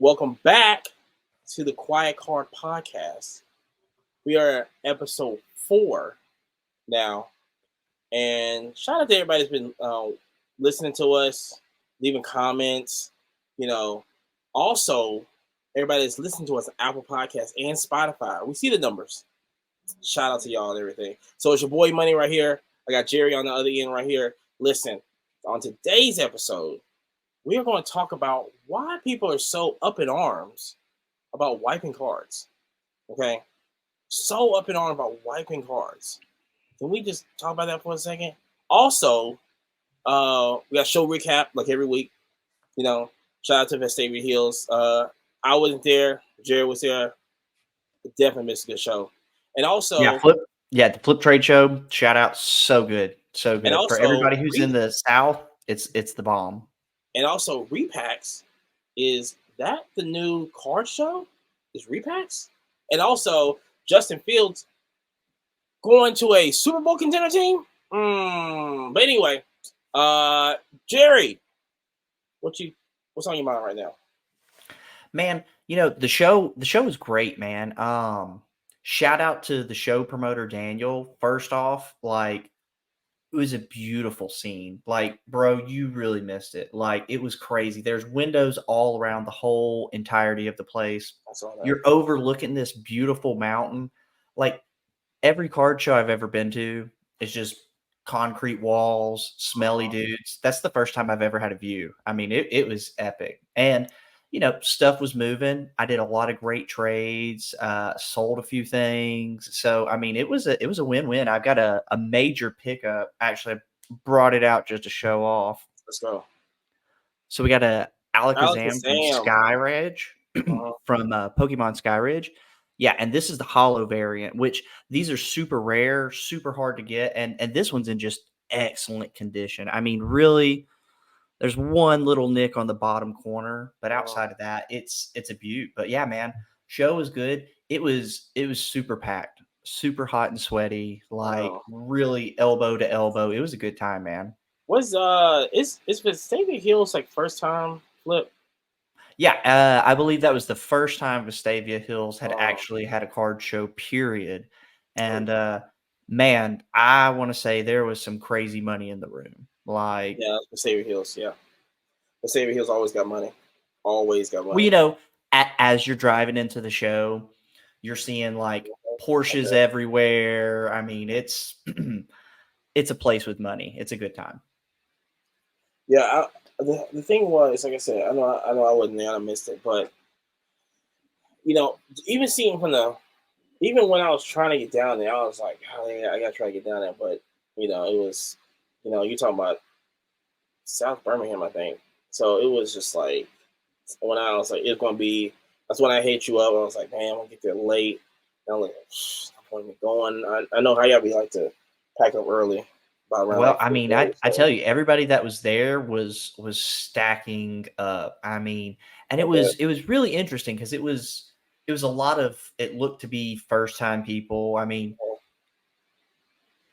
Welcome back to the Quiet Card Podcast. We are at episode 4 now, and shout out to everybody that's been listening to us, leaving comments. You know, also everybody that's listening to us on Apple Podcasts and Spotify. We see the numbers. Shout out to y'all and everything. So it's your boy Money right here. I got Jerry on the other end right here. Listen, on today's episode, we are going to talk about why people are so up in arms about wiping cards. Okay? So up in arms about wiping cards. Can we just talk about that for a second? Also, we got show recap like every week. You know, shout out to Vestavia Hills. I wasn't there. Jerry was there. Definitely missed a good show. And also, the Flip Trade Show. Shout out, so good for everybody who's in the South. It's the bomb. And also, Repacks, is that the new card show? Is Repacks? And also, Justin Fields going to a Super Bowl contender team. But anyway, Jerry, what's on your mind right now? Man, the show is great, man. Shout out to the show promoter Daniel. First off, it was a beautiful scene. Bro, you really missed it. It was crazy. There's windows all around the whole entirety of the place. I saw that. You're overlooking this beautiful mountain. Every card show I've ever been to is just concrete walls, smelly dudes. That's the first time I've ever had a view. I mean, it was epic. And stuff was moving. I did a lot of great trades, sold a few things. So, I mean, it was a win-win. I've got a major pickup. Actually, I brought it out just to show off. Let's go. So we got a Alakazam from Skyridge, from Pokemon Skyridge. Yeah, and this is the holo variant, which these are super rare, super hard to get. And this one's in just excellent condition. I mean, really, there's one little nick on the bottom corner, but outside of that, it's a beaut. But yeah, man, show was good. It was super packed, super hot and sweaty, really elbow to elbow. It was a good time, man. Is Vestavia Hills first time Flip? Yeah, I believe that was the first time Vestavia Hills had actually had a card show, period. And man, I want to say there was some crazy money in the room. Yeah, Vestavia Hills, yeah. Vestavia Hills always got money. Always got money. Well, as you're driving into the show, you're seeing Porsches everywhere. I mean, it's it's a place with money. It's a good time. Yeah, the thing was, like I said, I know I wasn't there, I missed it, but even seeing even when I was trying to get down there, I was like, oh yeah, I gotta try to get down there, but it was, you're talking about South Birmingham, I think. So it was just when I was it's gonna be. That's when I hit you up. I was like, man, I'm gonna get there late. And I'm like, I'm not going. I know how y'all be to pack up early. Well, I mean, I tell you, everybody that was there was stacking up. I mean, and it was really interesting because it was a lot of, it looked to be first time people. I mean,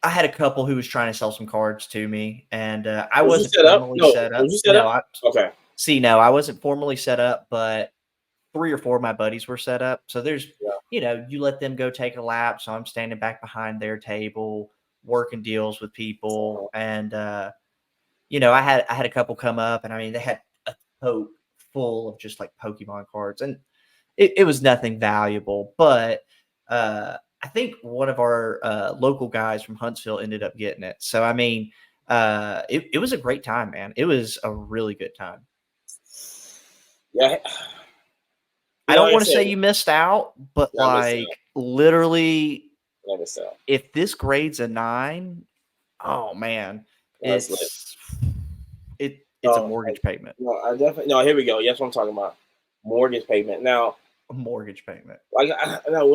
I had a couple who was trying to sell some cards to me, and I wasn't formally set up. Was you set up? Okay. See, no, I wasn't formally set up, but 3 or 4 of my buddies were set up. So there's, you let them go take a lap. So I'm standing back behind their table, working deals with people. And, I had a couple come up, and I mean, they had a tote full of just Pokemon cards, and it was nothing valuable, but I think one of our local guys from Huntsville ended up getting it. So, I mean, it was a great time, man. It was a really good time. Yeah. I don't want to say you missed out, but literally, if this grade's a 9, oh man, it's a mortgage payment. No, I definitely here we go. That's what I'm talking about. Mortgage payment. Now, a mortgage payment. When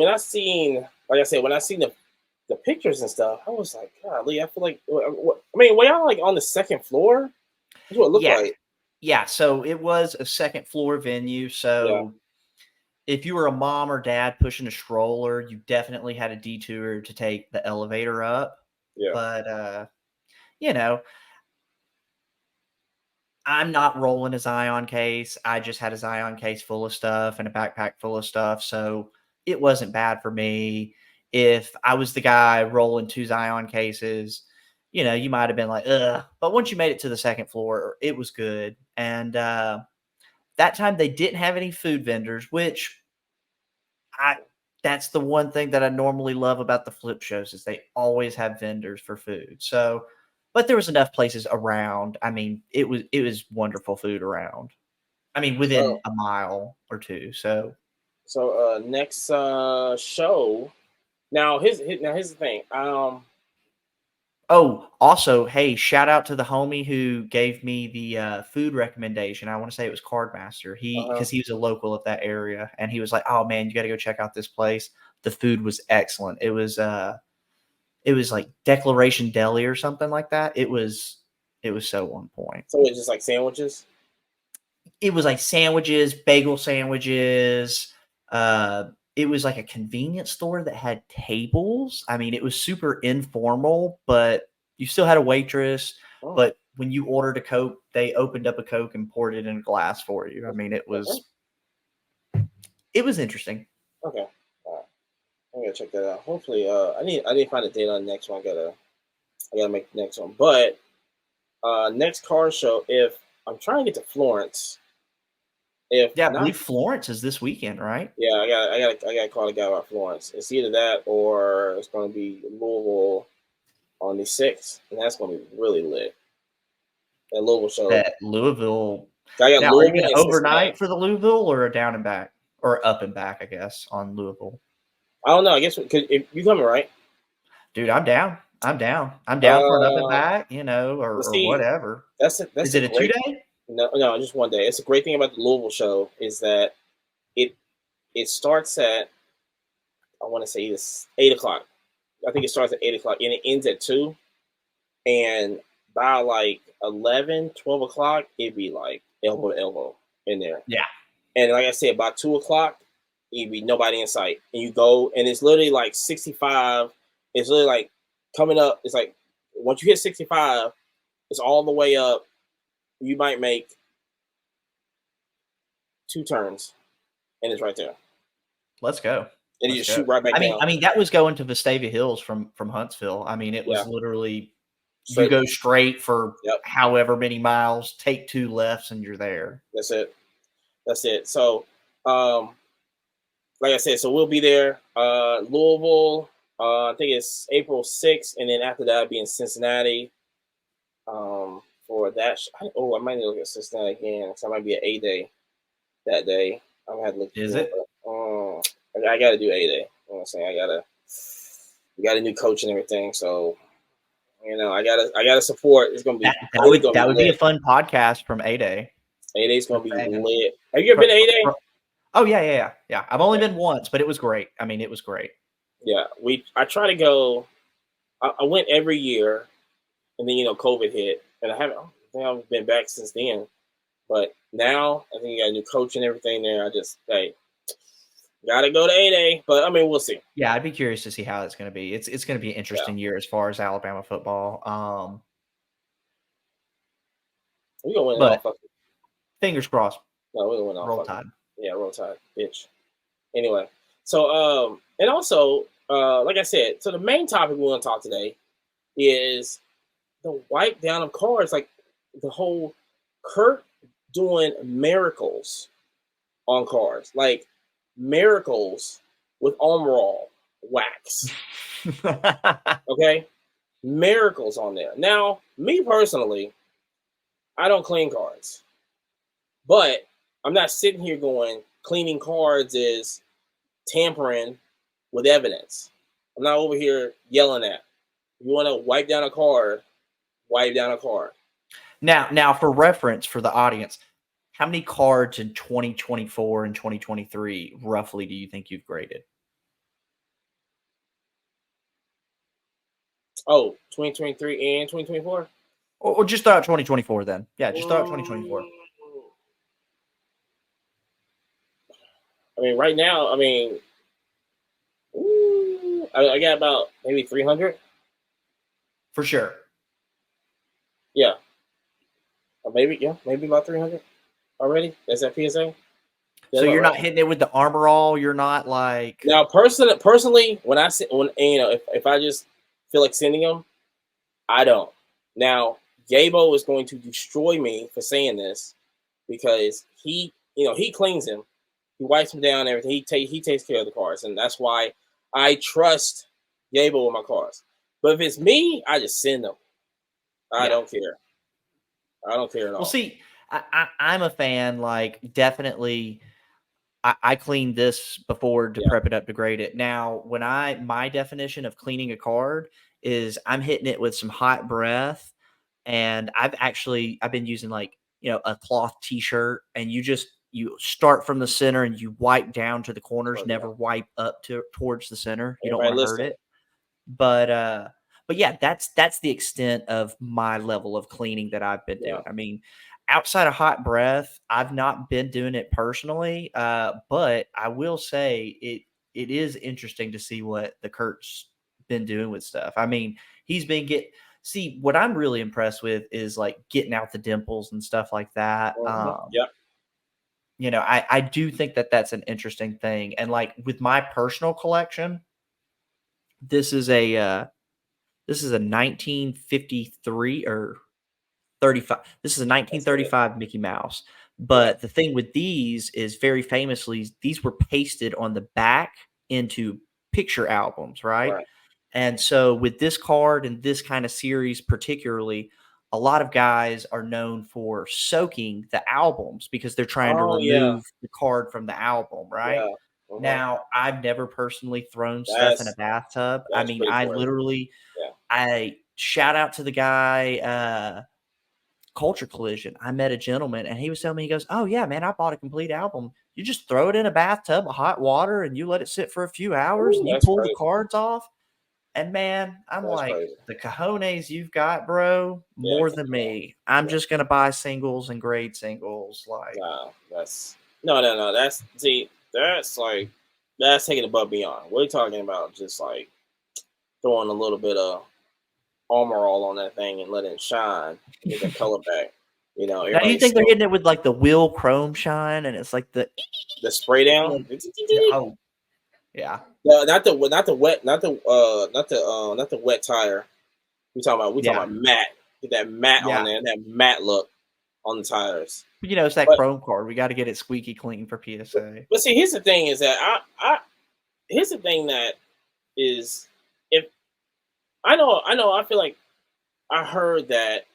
I seen the pictures and stuff, I was like, golly, I feel like. I mean, were y'all on the second floor? That's what it looked like. Yeah, so it was a second floor venue. So if you were a mom or dad pushing a stroller, you definitely had a detour to take the elevator up. Yeah. But I'm not rolling a Zion case. I just had a Zion case full of stuff and a backpack full of stuff. So it wasn't bad for me. If I was the guy rolling 2 Zion cases, you might have been like, ugh. But once you made it to the second floor, it was good. And that time they didn't have any food vendors, which that's the one thing that I normally love about the flip shows is they always have vendors for food. So, but there was enough places around. I mean, it was wonderful food around. I mean, within So a mile or two. So, next show. Now here's the thing. oh, also, hey, shout out to the homie who gave me the food recommendation. I want to say it was Cardmaster. Uh-huh. Because he was a local of that area, and he was like, "Oh man, you got to go check out this place. The food was excellent. It was like Declaration Deli or something like that. It was so on point. So it's just like sandwiches. It was like sandwiches, bagel sandwiches. It was like a convenience store that had tables. I mean, it was super informal, but you still had a waitress. Oh, But when you ordered a Coke, they opened up a Coke and poured it in a glass for you. I mean, it okay. was interesting. Okay. All right. I gotta check that out. Hopefully, I need to find a date on the next one. I gotta make the next one. But next car show, if I'm trying to get to Florence, if Yeah, I not, believe Florence is this weekend, right? yeah, I gotta call the guy about Florence. It's either that or it's gonna be Louisville on the 6th, and that's gonna be really lit. That Louisville show. That Louisville. I got Now, are you Louisville going to and Cincinnati. overnight for the Louisville or a down and back or up and back? I guess on Louisville. I don't know. I guess because if you coming right, Dude, I'm down. I'm down. I'm down for an up and uh, back, or but or see, whatever. that's Is a it a great. 2 day? No, just one day. It's a great thing about the Louisville show is that it it starts at, I want to say it's 8 o'clock. I think it starts at 8 o'clock and it ends at 2. And by like 11, 12 o'clock, it'd be like elbow to elbow in there. Yeah. And like I said, by 2 o'clock, it'd be nobody in sight. And you go, and it's literally like 65. It's literally like coming up. It's like once you hit 65, it's all the way up. You might make 2 turns, and it's right there. Let's go. And you Let's just go. shoot right back I mean down. I mean, that was going to Vestavia Hills from Huntsville. I mean, it Yeah, was literally you straight. go straight for Yep, however many miles, take 2 lefts, and you're there. that's it. That's it. So, um, like I said, so we'll be there. Louisville. I think it's April 6th, and then after that, I'll be in Cincinnati. For that. I might need to look at Cincinnati again. So I might be at A-Day that day. I'm gonna have to look Is again, it? but I gotta do A-Day. You know what I'm saying? We got a new coach and everything, so I gotta support. It's gonna That be that A-Day's would gonna be that would be a lit. fun podcast from A-Day. A-Day's gonna Just be saying. lit. Have you ever been to A-Day? Oh, yeah. I've only Okay. been once, but it was great. I mean, it was great. Yeah, I try to go. I went every year, and then COVID hit, and I think I've been back since then. But now I think you got a new coach and everything there. I just gotta go to A-Day, but I mean we'll see. Yeah, I'd be curious to see how it's gonna be. It's gonna be an Yeah, interesting year as far as Alabama football. we gonna win it all. But Fuck it. fingers crossed. No, we gonna win it all. Roll Fuck it. Tide. Yeah, roll tide, bitch. Anyway, so and also like I said, so the main topic we want to talk today is the wipe down of cars, like the whole Kurt doing miracles on cars, like miracles with Armor All wax. Okay, miracles on there. Now, me personally, I don't clean cards, but I'm not sitting here going cleaning cards is tampering with evidence. I'm not over here yelling at. If you want to wipe down a card, wipe down a card. Now, for reference for the audience, how many cards in 2024 and 2023 roughly do you think you've graded? Oh, 2023 and 2024? Or just throw out 2024 then. Yeah, just throw out 2024. I mean, right now, I mean, I got about maybe 300. For sure. Yeah. Or maybe about 300 already. That's that PSA. Yeah, So you're right. not hitting it with the Armor All. You're not like Now, personally, when if I just feel like sending them, I don't. Now, Gabo is going to destroy me for saying this because he cleans him, he wipes him down, and everything. He takes care of the cars, and that's why I trust Gabo with my cars. But if it's me, I just send them. I don't care. I don't care at all. Well, see, I'm a fan. Like, definitely, I cleaned this before to prep it up to grade it. Now, my definition of cleaning a card is I'm hitting it with some hot breath, and I've been using like a cloth T-shirt, and you start from the center and you wipe down to the corners, never wipe up towards the center. You don't want to hurt it. But yeah, that's the extent of my level of cleaning that I've been doing. I mean, outside of hot breath, I've not been doing it personally. But I will say it is interesting to see what the Kurt's been doing with stuff. I mean, he's been see what I'm really impressed with is like getting out the dimples and stuff like that. I do think that that's an interesting thing. And like with my personal collection, this is a 1953 or 35. This is a 1935 Mickey Mouse. But the thing with these is very famously, these were pasted on the back into picture albums, right? And so with this card and this kind of series particularly, a lot of guys are known for soaking the albums because they're trying to remove the card from the album, right? Now, I've never personally thrown stuff in a bathtub. I mean, I shout out to the guy, Culture Collision. I met a gentleman and he was telling me, he goes, "Oh yeah, man, I bought a complete album. You just throw it in a bathtub of hot water and you let it sit for a few hours and you pull the cards off." And man, I'm the cojones you've got, bro, more than me. I'm just going to buy singles and grade singles. Like, that's taking above beyond. We're talking about just like throwing a little bit of Armor All on that thing and letting it shine, get the color back. Now you think they're hitting it with like the Will Chrome shine, and it's like the spray down. Oh, yeah. Not the wet tire. We talking about matte. Get that matte on there, that matte look on the tires. But it's that chrome card. We got to get it squeaky clean for PSA. But see, here's the thing: is that here's the thing that is if I know. I feel like I heard that,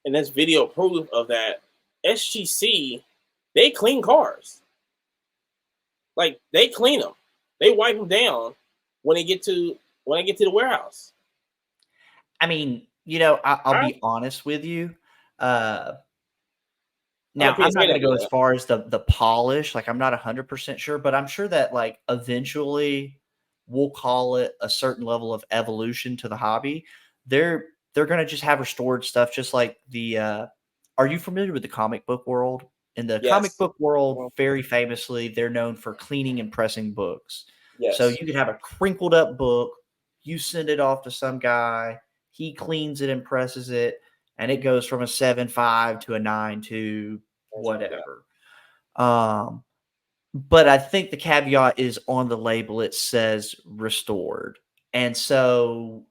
and there's video proof of that. SGC, they clean cars. Like they clean them. They wipe them down when they get to the warehouse. I mean, I'll be honest with you. Now, I'm not going to go as far as the polish. Like, I'm not 100% sure, but I'm sure that like eventually we'll call it a certain level of evolution to the hobby. They're going to just have restored stuff, just like the. Are you familiar with the comic book world? In the comic book world, very famously, they're known for cleaning and pressing books. Yes. So you could have a crinkled up book, you send it off to some guy, he cleans it and presses it, and it goes from a 7.5 to a 9.2, whatever. But I think the caveat is on the label, it says restored. And so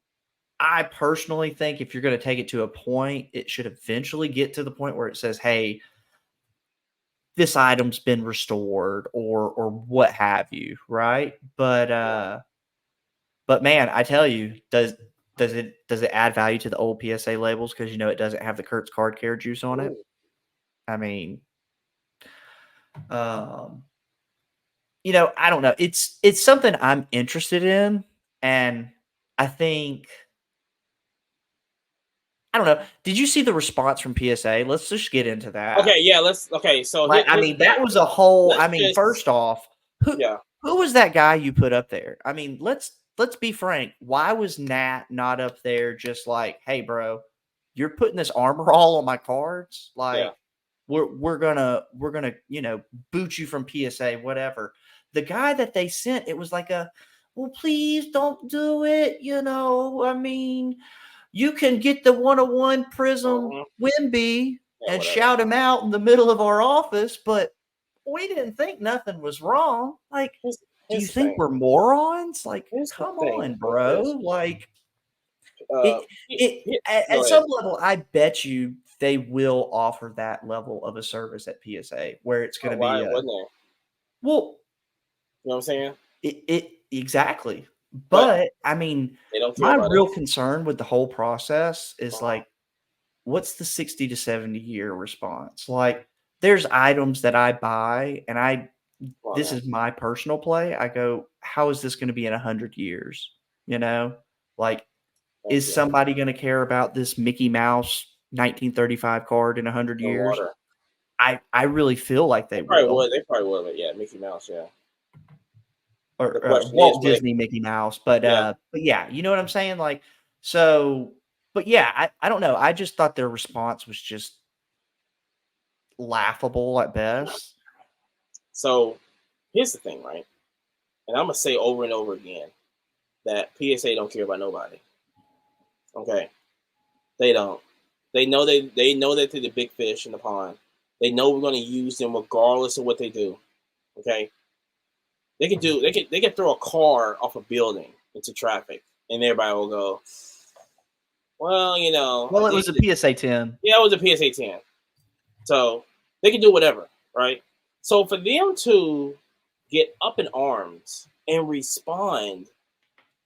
I personally think if you're going to take it to a point, it should eventually get to the point where it says, hey, this item's been restored or what have you, right? But man, I tell you, does it add value to the old PSA labels because it doesn't have the Kurt's card care juice on it? I mean, I don't know. It's something I'm interested in, and I think I don't know. Did you see the response from PSA? Let's just get into that. Okay, yeah, So that was a whole. First off, who was that guy you put up there? I mean, let's be frank. Why was Nat not up there? Just like, hey, bro, you're putting this Armor All on my cards. Like, we're gonna boot you from PSA, whatever. The guy that they sent, it was like well, please don't do it. I mean. You can get the 101 Prism Wimby and whatever. shout him out in the middle of our office, but we didn't think nothing was wrong. Like, do you Here's the think thing. we're morons? Like, Here's the come thing on, with bro. this. Like, Go at ahead. some level, I bet you they will offer that level of a service at PSA where it's going to Why be wouldn't they? well, You know what I'm saying? it exactly. But But I mean, they don't care my about real us. concern with the whole process is Uh-huh. like, what's the 60 to 70 year response? Like, there's items that I buy and Come on this now. is my personal play. I go, how is this going to be in 100 years? You know, like, Thank is you. somebody going to care about this Mickey Mouse 1935 card in 100 The years? water. I really feel like they Probably will. would. They probably would. But yeah, Mickey Mouse. Yeah. Or The question is, Walt will they? Disney Mickey Mouse, Yeah. but yeah, you know what I'm saying? Like, so, but yeah, I don't know. I just thought their response was just laughable at best. So here's the thing, right? And I'm gonna say over and over again that PSA don't care about nobody. Okay, they don't. They know that they're the big fish in the pond. They know we're gonna use them regardless of what they do. Okay, they can throw a car off a building into traffic, and everybody will go, well, you know, Well, it was a PSA 10. yeah, it was a PSA 10. So they can do whatever, right? So for them to get up in arms and respond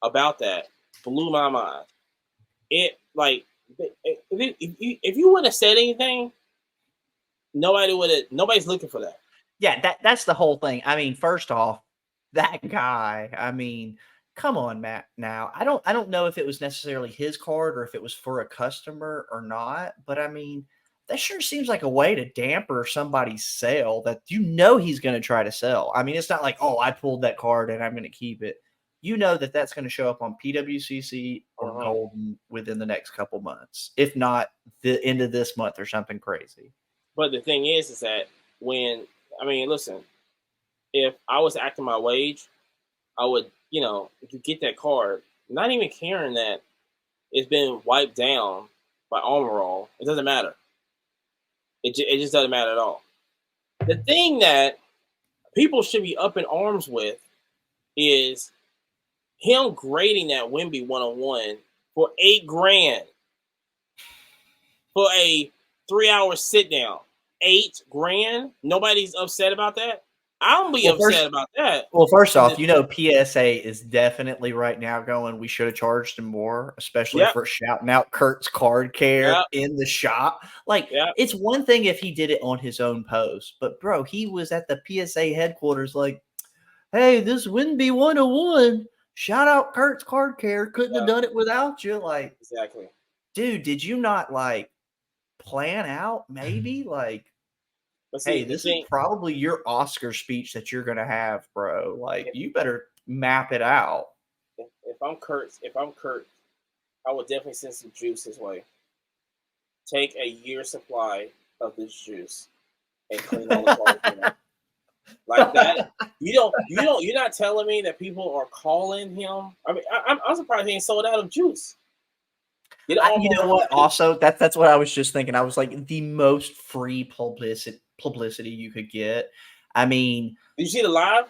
about that blew my mind. It like if you would have said anything, nobody would have. Nobody's looking for that. Yeah, that's the whole thing. I mean, first off, that guy, I mean, come on, Matt. Now, I don't know if it was necessarily his card or if it was for a customer or not, but I mean, that sure seems like a way to damper somebody's sale that you know he's going to try to sell. I mean, it's not like, oh, I pulled that card and I'm going to keep it. You know that that's going to show up on PWCC or Golden within the next couple months, if not the end of this month or something crazy. But the thing is that when I mean, listen, if I was acting my wage, I would, you know, if you get that card, not even caring that it's been wiped down by Armor All, it doesn't matter. It just doesn't matter at all. The thing that people should be up in arms with is him grading that Wemby 101 for $8,000 for a 3-hour sit down. $8,000. Nobody's upset about that. I'm be upset about that. Well, first off, you know, PSA is definitely right now going, we should have charged him more, especially for shouting out Kurt's Card Care in the shop. Like, it's one thing if he did it on his own post, but bro, he was at the PSA headquarters like, hey, this wouldn't be 101. Shout out Kurt's Card Care. Couldn't have done it without you. Like, exactly. Dude, did you not like plan out maybe? Like, hey, this is probably your Oscar speech that you're gonna have, bro. Like, you better map it out. If I'm Kurt, I would definitely send some juice his way. Take a year's supply of this juice and clean all the cars. Like that. You're not telling me that people are calling him. I mean, I'm surprised he ain't sold out of juice. You know what? Also, that's what I was just thinking. I was like, the most free publicity you could get. I mean, did you see the live?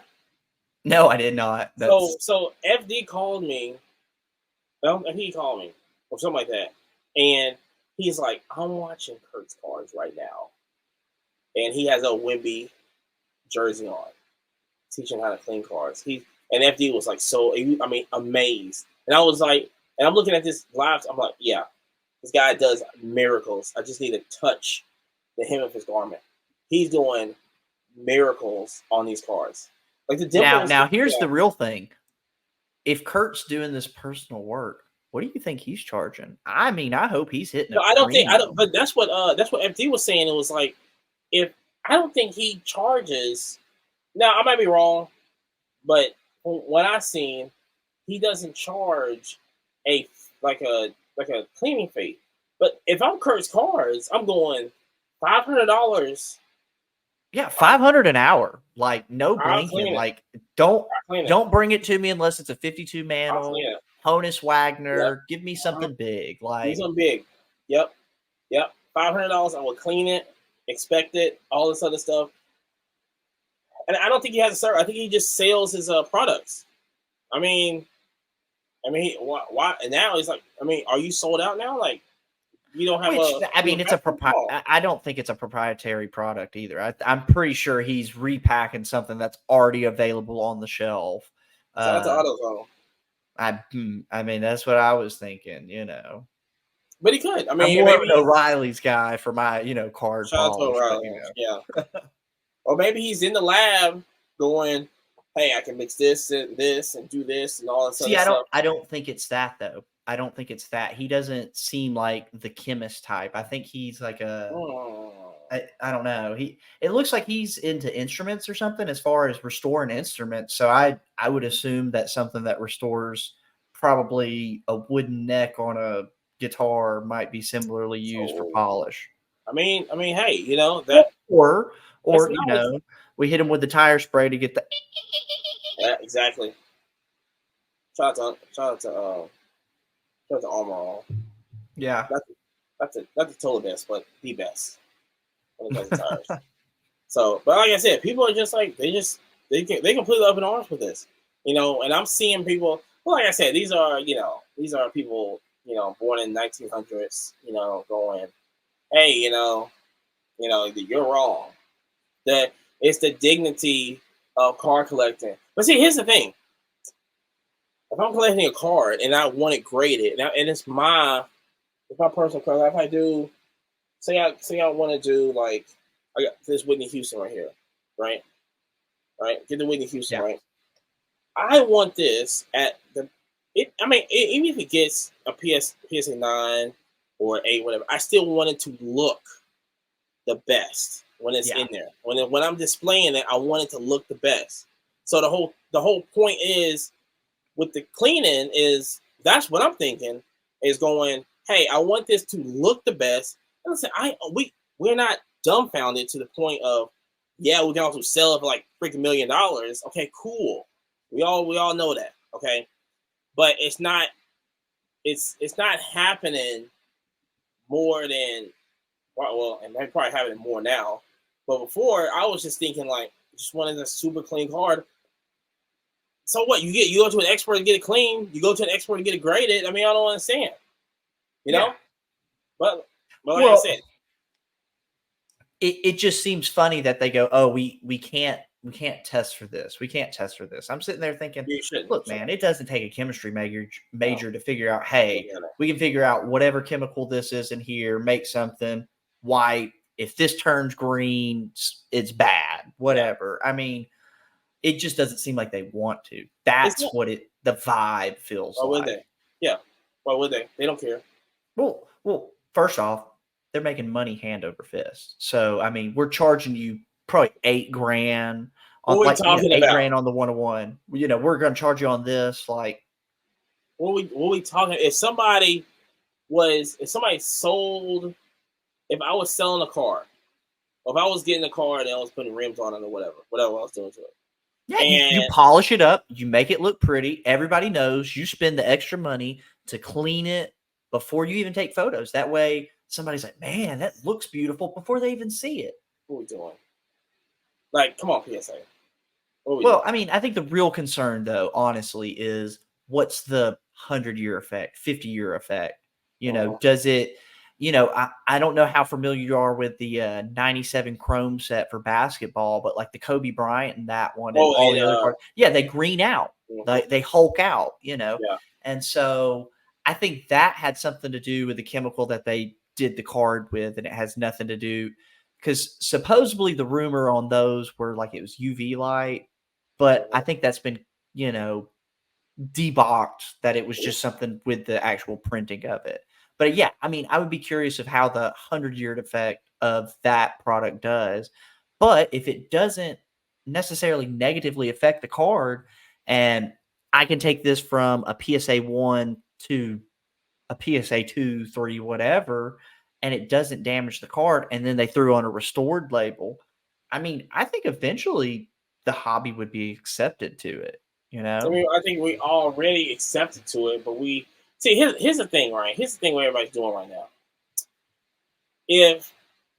No, I did not. So FD called me. He called me or something like that, and he's like, "I'm watching Kurt's cards right now," and he has a Wemby jersey on, teaching how to clean cards. And FD was like, amazed, and I was like. And I'm looking at this live. I'm like, yeah, this guy does miracles. I just need to touch the hem of his garment. He's doing miracles on these cards. Like the difference. Now here's the real thing. If Kurt's doing this personal work, what do you think he's charging? I mean, I hope he's hitting. No, but that's what FD was saying. It was like, I don't think he charges. Now I might be wrong, but from what I've seen, he doesn't charge a cleaning fee. But if I'm Kurt's Cards, I'm going $500. Yeah, $500 an hour. Like, no blinking. Like, don't bring it to me unless it's a 52 mantle. Honus Wagner. Yep. Give me something big. Like, something big. Yep. $500. I would clean it, inspect it, all this other stuff. And I don't think he has a service. I think he just sells his products. I mean, why? And now he's like, I mean, are you sold out now? Like, you don't have I mean, it's I don't think it's a proprietary product either. I'm pretty sure he's repacking something that's already available on the shelf. Shout out to AutoZone. I mean, that's what I was thinking, But he could. I mean, I'm more of an O'Reilly's guy for my, card shout polish. Out to O'Reilly. Yeah. Or maybe he's in the lab going, hey, I can mix this and do this and all this other stuff. I don't think it's that though. I don't think it's that. He doesn't seem like the chemist type. I think he's like I don't know. It looks like he's into instruments or something as far as restoring instruments. So I would assume that something that restores probably a wooden neck on a guitar might be similarly used for polish. I mean, hey, that or we hit him with the tire spray to get the yeah, exactly. Shout out to Armor All. Yeah. Not the total best, but the best when it comes to tires. So, but like I said, people are just like they completely up in arms with this, and I'm seeing people. Well, like I said, these are people born in 1900s, going, hey, you're wrong. That it's the dignity of car collecting. But see, here's the thing. If I'm collecting a card and I want it graded, and it's my personal card, if I do, say I want to do like, I got this Whitney Houston right here, right? Get the Whitney Houston, right? I want this at even if it gets a PSA 9 or 8, whatever, I still want it to look the best when it's in there. When I'm displaying it, I want it to look the best. So the whole point is with the cleaning is that's what I'm thinking is going, hey, I want this to look the best. And listen, we're not dumbfounded to the point of, yeah, we can also sell it for like freaking $1 million. Okay, cool. We all know that. Okay. But it's not happening more than, well, and they're probably having it more now. But before, I was just thinking like, just wanted a super clean card. So what? You go to an expert to get it clean. You go to an expert to get it graded. I mean, I don't understand. Know? But like I said, it just seems funny that they go, oh, we can't test for this. We can't test for this. I'm sitting there thinking, look, man, it doesn't take a chemistry major to figure out, hey, we can figure out whatever chemical this is in here, make something white. If this turns green, it's bad, whatever. I mean, it just doesn't seem like they want to. That's what the vibe feels like. Why would they? Yeah. Why would they? They don't care. Well, first off, they're making money hand over fist. So, I mean, we're charging you probably $8,000 on $8,000 on the 101. We're going to charge you on this. Like, what we talking? If somebody sold, if I was selling a car, or if I was getting a car and I was putting rims on it or whatever I was doing to it. Yeah, you polish it up, you make it look pretty. Everybody knows you spend the extra money to clean it before you even take photos. That way, somebody's like, man, that looks beautiful before they even see it. What are we doing? Like, come on, PSA. Well, I mean, I think the real concern, though, honestly, is what's the 100-year effect, 50-year effect? Does it, I don't know how familiar you are with the 97 Chrome set for basketball, but like the Kobe Bryant and that one and all the other parts, they green out. Mm-hmm. They Hulk out, Yeah. And so I think that had something to do with the chemical that they did the card with, and it has nothing to do because supposedly the rumor on those were like it was UV light, but I think that's been, debunked that it was just something with the actual printing of it. But yeah, I mean, I would be curious of how the 100-year effect of that product does. But if it doesn't necessarily negatively affect the card, and I can take this from a PSA 1 to a PSA 2, 3, whatever, and it doesn't damage the card, and then they threw on a restored label, I mean, I think eventually the hobby would be accepted to it, I mean, I think we already accepted to it, but we see. Here's the thing, right? Here's the thing what everybody's doing right now. if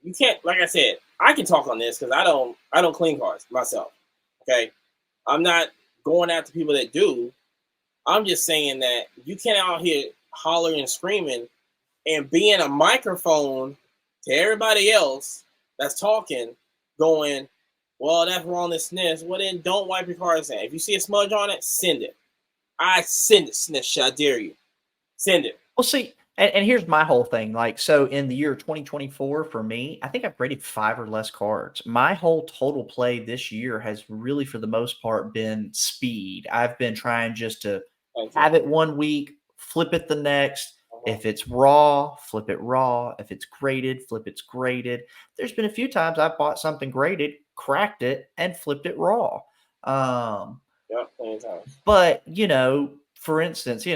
you can't, like I said, I can talk on this because I don't clean cars myself. Okay, I'm not going after people that do. I'm just saying that you can't out here hollering and screaming and being a microphone to everybody else that's talking, going, well, that's wrong, this and this. Well, then don't wipe your car's in. If you see a smudge on it, send it. I send it, snitch. I dare you. Send it. Well, see, and here's my whole thing. Like, so in the year 2024, for me, I think I've graded 5 or less cards. My whole total play this year has really, for the most part, been speed. I've been trying just to have it one week, flip it the next. If it's raw, flip it raw. If it's graded, flip it's graded. There's been a few times I've bought something graded, cracked it, and flipped it raw. Yep, plenty of times. But, for instance,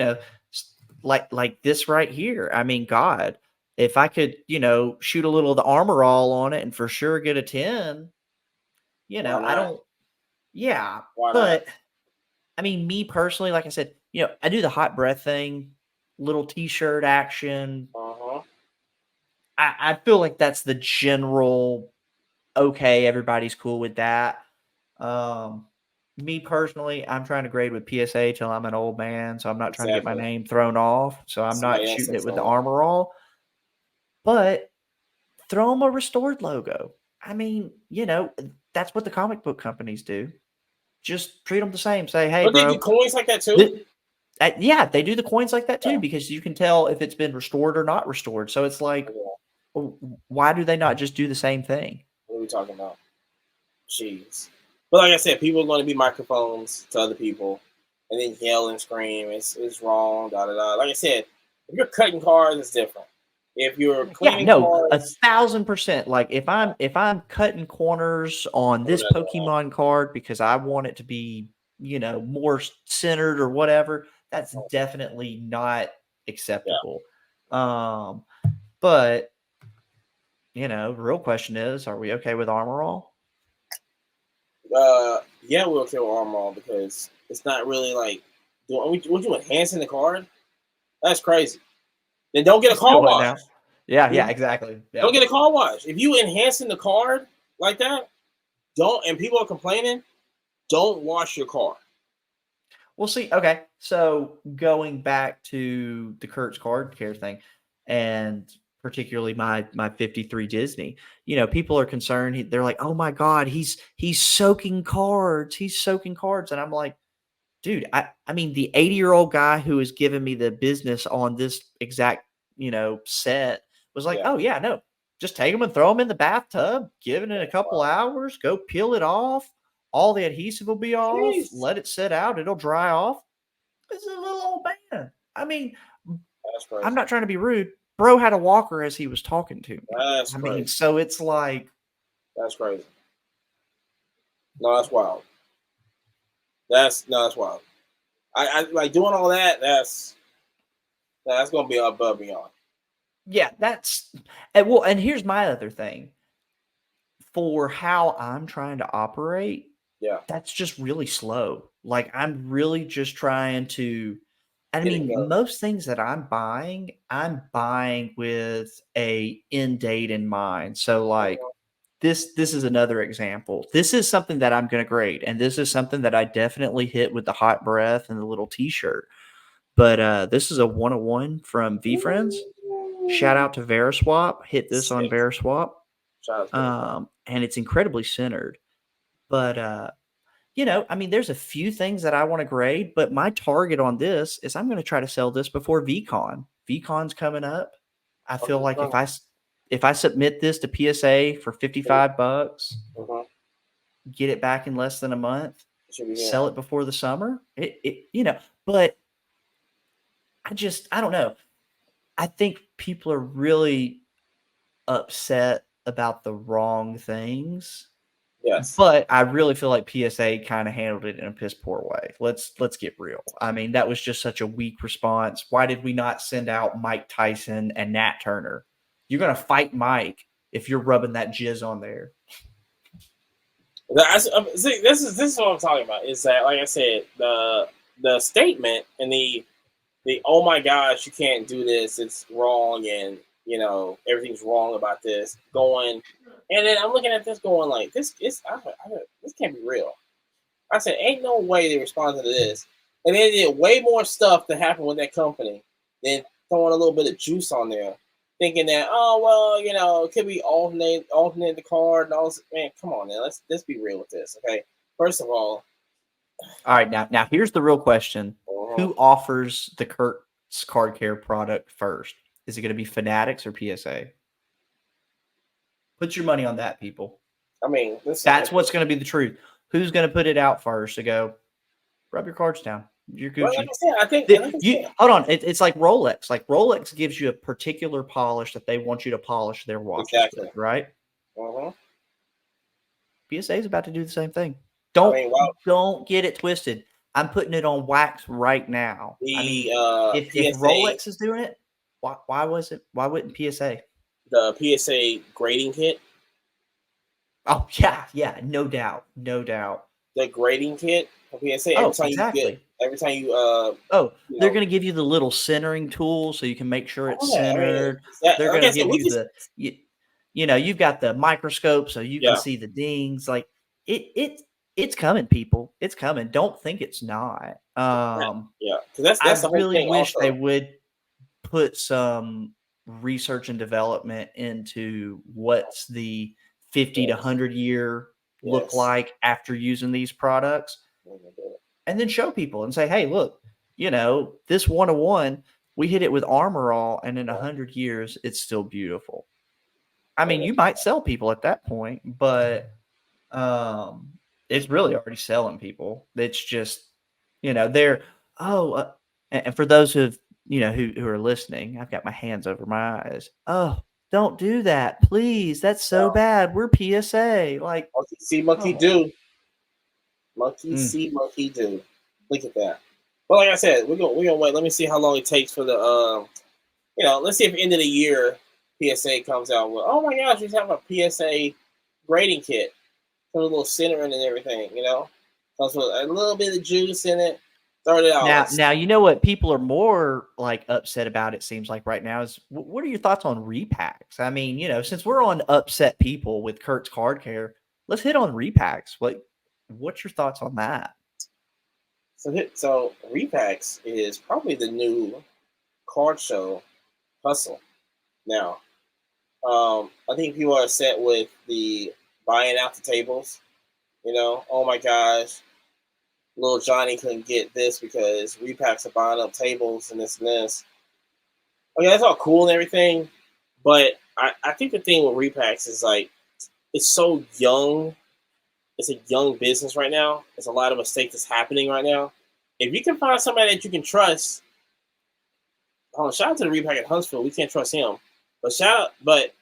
like this right here. I mean, God, if I could, shoot a little of the Armor All on it and for sure get a 10, I don't, yeah. Why but I mean, me personally, like I said, I do the hot breath thing, little t-shirt action. I feel like that's the general, okay, everybody's cool with that. Me personally, I'm trying to grade with PSA till I'm an old man, so I'm not trying to get my name thrown off. So I'm not shooting it with the Armor All. But throw them a restored logo. I mean, that's what the comic book companies do. Just treat them the same. Say, hey, but bro. they do coins like that too? Yeah, they do the coins like that too, because you can tell if it's been restored or not restored. So it's like, why do they not just do the same thing? What are we talking about? Jeez. But like I said, people are going to be microphones to other people and then yell and scream. It's wrong, da da da. Like I said, if you're cutting cars, it's different. If you're cleaning cars, 1,000%. Like if I'm cutting corners on this Pokemon card because I want it to be, more centered or whatever, that's definitely not acceptable. Yeah. But the real question is, are we okay with Armor All? Yeah, we'll kill Armor All because it's not really like, would you enhancing the card? That's crazy. Then don't get a car wash. Now. Yeah, exactly. Yeah. Don't get a car wash. If you enhancing the card like that, and people are complaining, don't wash your car. We'll see. Okay, so going back to the Kurt's card care thing, and particularly my 53 Disney, people are concerned. They're like, oh my God, he's soaking cards. He's soaking cards. And I'm like, dude, I mean, the 80-year-old guy who has given me the business on this exact, set was like, oh yeah, no, just take them and throw them in the bathtub, give it in a couple hours, go peel it off. All the adhesive will be off. Jeez. Let it sit out. It'll dry off. This is a little old man. I mean, I'm not trying to be rude. Bro had a walker as he was talking to me. That's crazy. Mean, so it's like. That's crazy. No, that's wild. That's wild. I like doing all that. That's going to be above and beyond. Yeah, and here's my other thing. For how I'm trying to operate, that's just really slow. Like I'm really just trying to. I mean, most things that I'm buying with a end date in mind. So like this is another example. This is something that I'm going to grade, and this is something that I definitely hit with the hot breath and the little t-shirt. But this is a 101 from VeeFriends. Shout out to Veriswap. Hit this on Veriswap. And it's incredibly centered. But I mean, there's a few things that I want to grade, but my target on this is I'm going to try to sell this before VCon. VCon's coming up. I feel like if I submit this to PSA for $55, get it back in less than a month, sell it before the summer, but I don't know. I think people are really upset about the wrong things. Yes. But I really feel like PSA kind of handled it in a piss poor way. Let's get real. I mean, that was just such a weak response. Why did we not send out Mike Tyson and Nat Turner? You're going to fight Mike if you're rubbing that jizz on there. See, this is what I'm talking about. Is that, like I said, the statement and the oh my gosh, you can't do this, it's wrong, and everything's wrong about this going. And then I'm looking at this going like, this can't be real. I said, ain't no way they responded to this. And they did way more stuff that happened with that company than throwing a little bit of juice on there, thinking that, could we alternate the card and all this. Man, come on now. Let's be real with this, okay? First of all. All right, now here's the real question. Who offers the Kurtz Card Care product first? Is it going to be Fanatics or PSA? Put your money on that, people. I mean, that's what's going to be the truth. Who's going to put it out first to go, rub your cards down? You're Gucci. Well, like I said, I think hold on. It's like Rolex. Like Rolex gives you a particular polish that they want you to polish their watches with, right? PSA is about to do the same thing. Don't get it twisted. I'm putting it on wax right now. If Rolex is doing it, why wouldn't PSA? The PSA grading kit. Oh yeah, no doubt. The grading kit for PSA. Every time you they're going to give you the little centering tool so you can make sure it's centered. They're going to give you you've got the microscope so you can see the dings. Like it's coming, people. It's coming. Don't think it's not. That's I really wish they would put some research and development into what's the 50 to 100 year look like after using these products, and then show people and say, hey, look, this 101, we hit it with Armor All, and in 100 years, it's still beautiful. I mean, you might sell people at that point, but it's really already selling people. It's just, they're, and for those who are listening, I've got my hands over my eyes. Oh, don't do that, please. That's so bad. We're PSA. Like, monkey see, monkey do. Monkey see, monkey do. Look at that. Well, like I said, we're gonna wait. Let me see how long it takes for the let's see if end of the year PSA comes out with, oh my gosh, we have a PSA grading kit. Put a little centering and everything, comes with a little bit of juice in it. Now, you know what people are more like upset about, it seems like right now, is what are your thoughts on repacks? I mean, since we're on upset people with Kurtz Card Care, let's hit on repacks. What's your thoughts on that? So repacks is probably the new card show hustle now. I think people are upset with the buying out the tables. Oh my gosh, little Johnny couldn't get this because repacks are buying up tables and this and this. Okay, that's all cool and everything, but I think the thing with repacks is like, it's so young. It's a young business right now. There's a lot of mistakes that's happening right now. If you can find somebody that you can trust, shout out to the repack at Huntsville. We can't trust him, but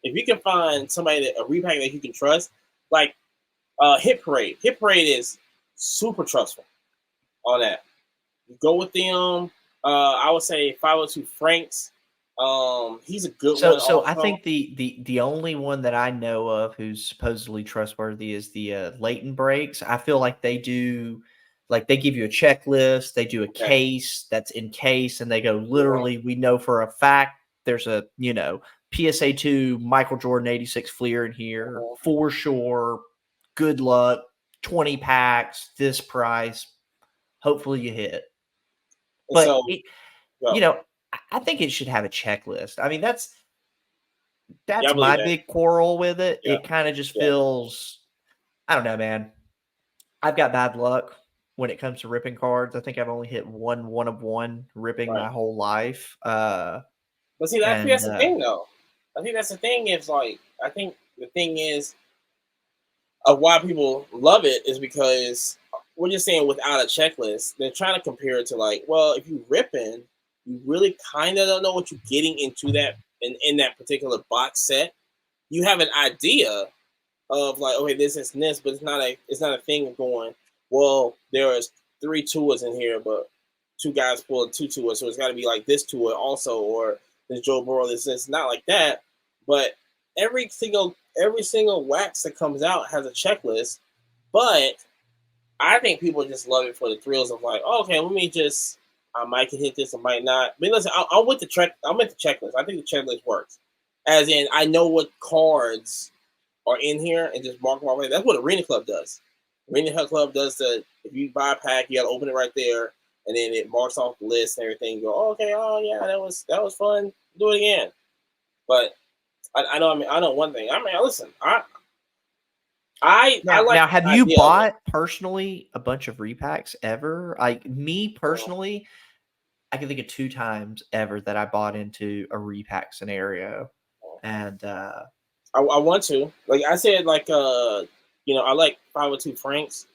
if you can find somebody a repack that you can trust, like Hit Parade. Hit Parade is super trustful on that. You go with them. I would say 502 Franks. He's a good one. So I think the only one that I know of who's supposedly trustworthy is the Leighton Breaks. I feel like they do, like they give you a checklist, they do a case that's in case, and they go literally, we know for a fact there's a PSA 2 Michael Jordan 86 Fleer in here for sure. Good luck. 20 packs, this price. Hopefully you hit. But I think it should have a checklist. I mean, that's my big quarrel with it. Yeah. It kind of just feels, I don't know, man. I've got bad luck when it comes to ripping cards. I think I've only hit one of one ripping my whole life. But see, that's the thing, though. I think that's the thing. Is like, I think the thing is, why people love it is because we're just saying without a checklist, they're trying to compare it to like, well, if you ripping, you really kind of don't know what you're getting into that in that particular box set. You have an idea of like, okay, this is this, but it's not a thing of going, well, there is 3 tours in here, but 2 guys pulled 2 tours, so it's got to be like this tour also, or this Joe Burrow, this. It's not like that, but every single wax that comes out has a checklist. But I think people just love it for the thrills of like, oh, okay, let me just I might can hit this, I might not. But listen, I'm with the check. I'm with the checklist. I think the checklist works. As in, I know what cards are in here and just mark them already. That's what Arena Club does. Arena Club does the if you buy a pack, you gotta open it right there, and then it marks off the list and everything. You go, oh, okay, oh yeah, that was fun. Do it again. But I know. I mean, I know one thing. I mean, listen, I like Now, have the you idea of it. bought personally a bunch of repacks ever? Like me personally, I can think of 2 times ever that I bought into a repack scenario, and I want to. Like I said, like I like 502 Franks.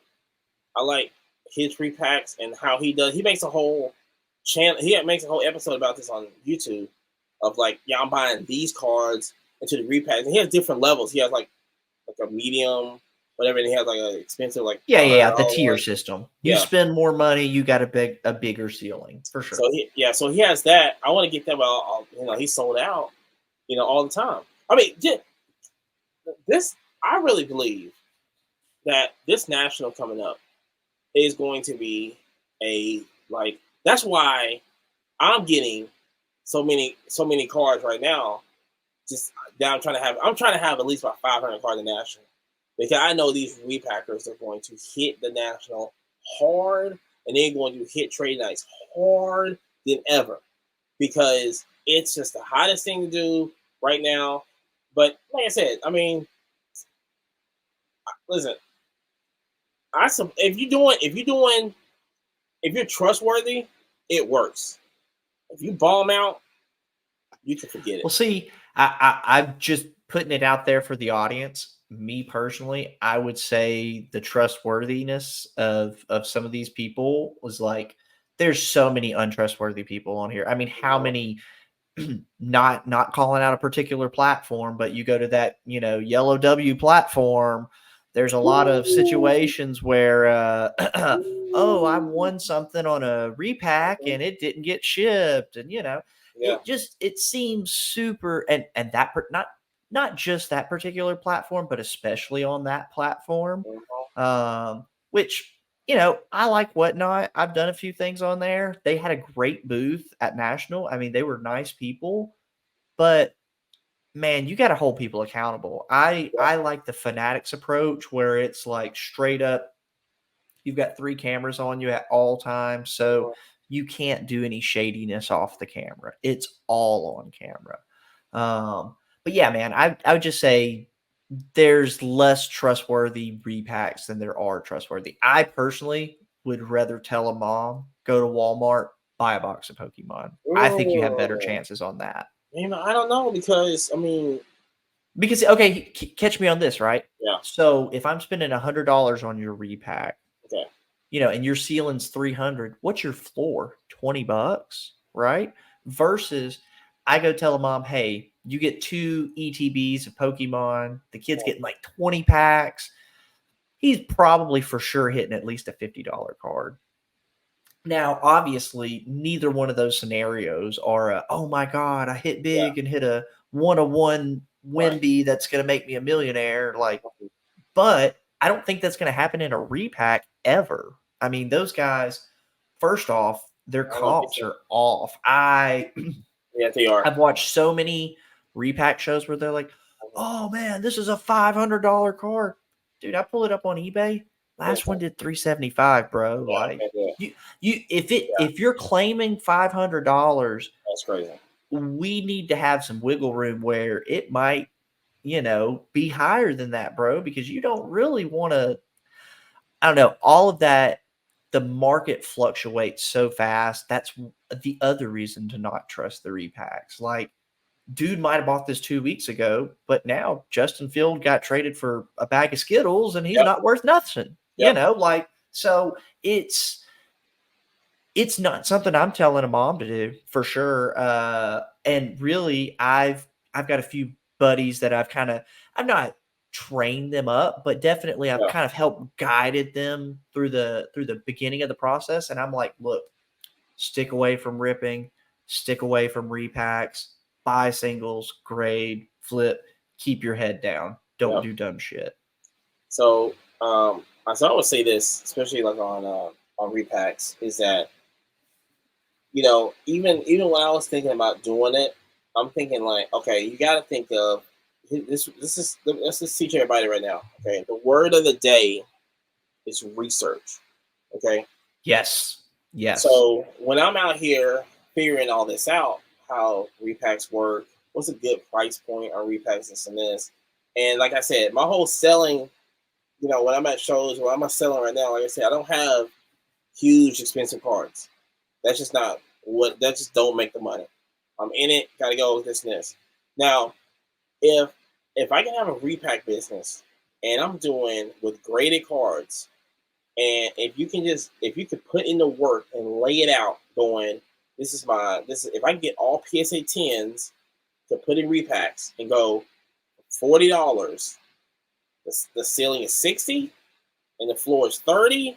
I like his repacks and how he does. He makes a whole channel. He makes a whole episode about this on YouTube of like, yeah, I'm buying these cards into the repacks. And he has different levels. He has like a medium, whatever, and he has like an expensive like yeah, $100 the tier one. system. You Yeah. spend more money, you got a bigger ceiling for sure. So he has that. I want to get that. Well, he's sold out. All the time. I mean, this. I really believe that this national coming up is going to be a like. That's why I'm getting so many cards right now. Just that I'm trying to have at least about 500 cards in national because I know these repackers are going to hit the national hard and they're going to hit trade nights hard than ever because it's just the hottest thing to do right now. But like I said, I mean, listen, if you're trustworthy, it works. If you ball them out, you can forget it. Well, see, I'm just putting it out there for the audience. Me personally, I would say the trustworthiness of some of these people was like, there's so many untrustworthy people on here. I mean, how many not calling out a particular platform, but you go to that, Yellow W platform, there's a lot of situations where oh, I won something on a repack and it didn't get shipped, and Yeah. it seems super, and not just that particular platform, but especially on that platform, which I like Whatnot. I've done a few things on there. They had a great booth at National. I mean, they were nice people, but man, you got to hold people accountable. I like the Fanatics approach where it's like straight up, you've got 3 cameras on you at all times, so you can't do any shadiness off the camera. It's all on camera. But yeah, man, I would just say there's less trustworthy repacks than there are trustworthy. I personally would rather tell a mom, go to Walmart, buy a box of Pokemon. I think you have better chances on that. I don't know because Because okay, catch me on this, right? Yeah. So if I'm spending $100 on your repack, Okay. and your ceiling's 300, what's your floor? $20, right? Versus I go tell a mom, hey, you get 2 ETBs of Pokemon. The kid's getting like 20 packs. He's probably for sure hitting at least a $50 card. Now, obviously, neither one of those scenarios are oh my God, I hit big and hit a 1-of-1 Wemby that's going to make me a millionaire. But I don't think that's going to happen in a repack ever. I mean, those guys, first off, their comps are off. Yeah, they are. I've watched so many repack shows where they're like, oh man, this is a $500 card. Dude, I pull it up on eBay. Last one did $375, bro. If you're claiming $500, that's crazy. We need to have some wiggle room where it might, be higher than that, bro, because you don't really want to. I don't know. All of that, the market fluctuates so fast. That's the other reason to not trust the repacks. Like, dude might have bought this 2 weeks ago, but now Justin Field got traded for a bag of Skittles and he's not worth nothing. So it's not something I'm telling a mom to do for sure. And really, I've got a few buddies that I've not trained them up, but definitely I've kind of helped guided them through the beginning of the process. And I'm like, look, stick away from ripping, stick away from repacks, buy singles, grade, flip, keep your head down. Don't do dumb shit. So I would say this, especially like on repacks, is that even when I was thinking about doing it, I'm thinking like, okay, you got to think of this. Let's just teach everybody right now. Okay, the word of the day is research. Okay, Yes. Yes. so when I'm out here figuring all this out, how repacks work, what's a good price point on repacks and this, and like I said, my whole selling, when I'm at shows, where I'm selling right now, like I said, I don't have huge expensive cards. That's just not what. That just don't make the money. I'm in it. Got to go with this and this. Now, if I can have a repack business and I'm doing with graded cards, and if you could put in the work and lay it out, going, this is if I can get all PSA 10s to put in repacks and go $40, the ceiling is 60 and the floor is 30.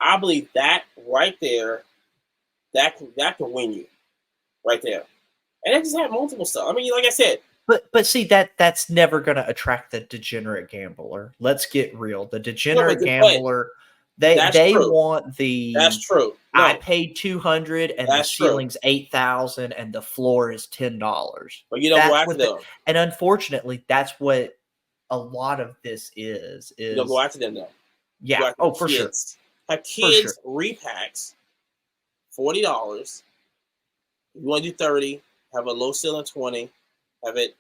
I believe that right there, that can win you right there. And I just have multiple stuff. I mean, like I said, But see that's never going to attract the degenerate gambler. Let's get real. The degenerate gambler, they true. want That's true. No, I paid 200 and the ceiling's 8,000 and the floor is $10. But you don't go after them. And unfortunately, that's what a lot of this is. You don't go after them though. Yeah. Oh, for sure. Have kids repacks $40. You want to do 30, have a low ceiling 20, have it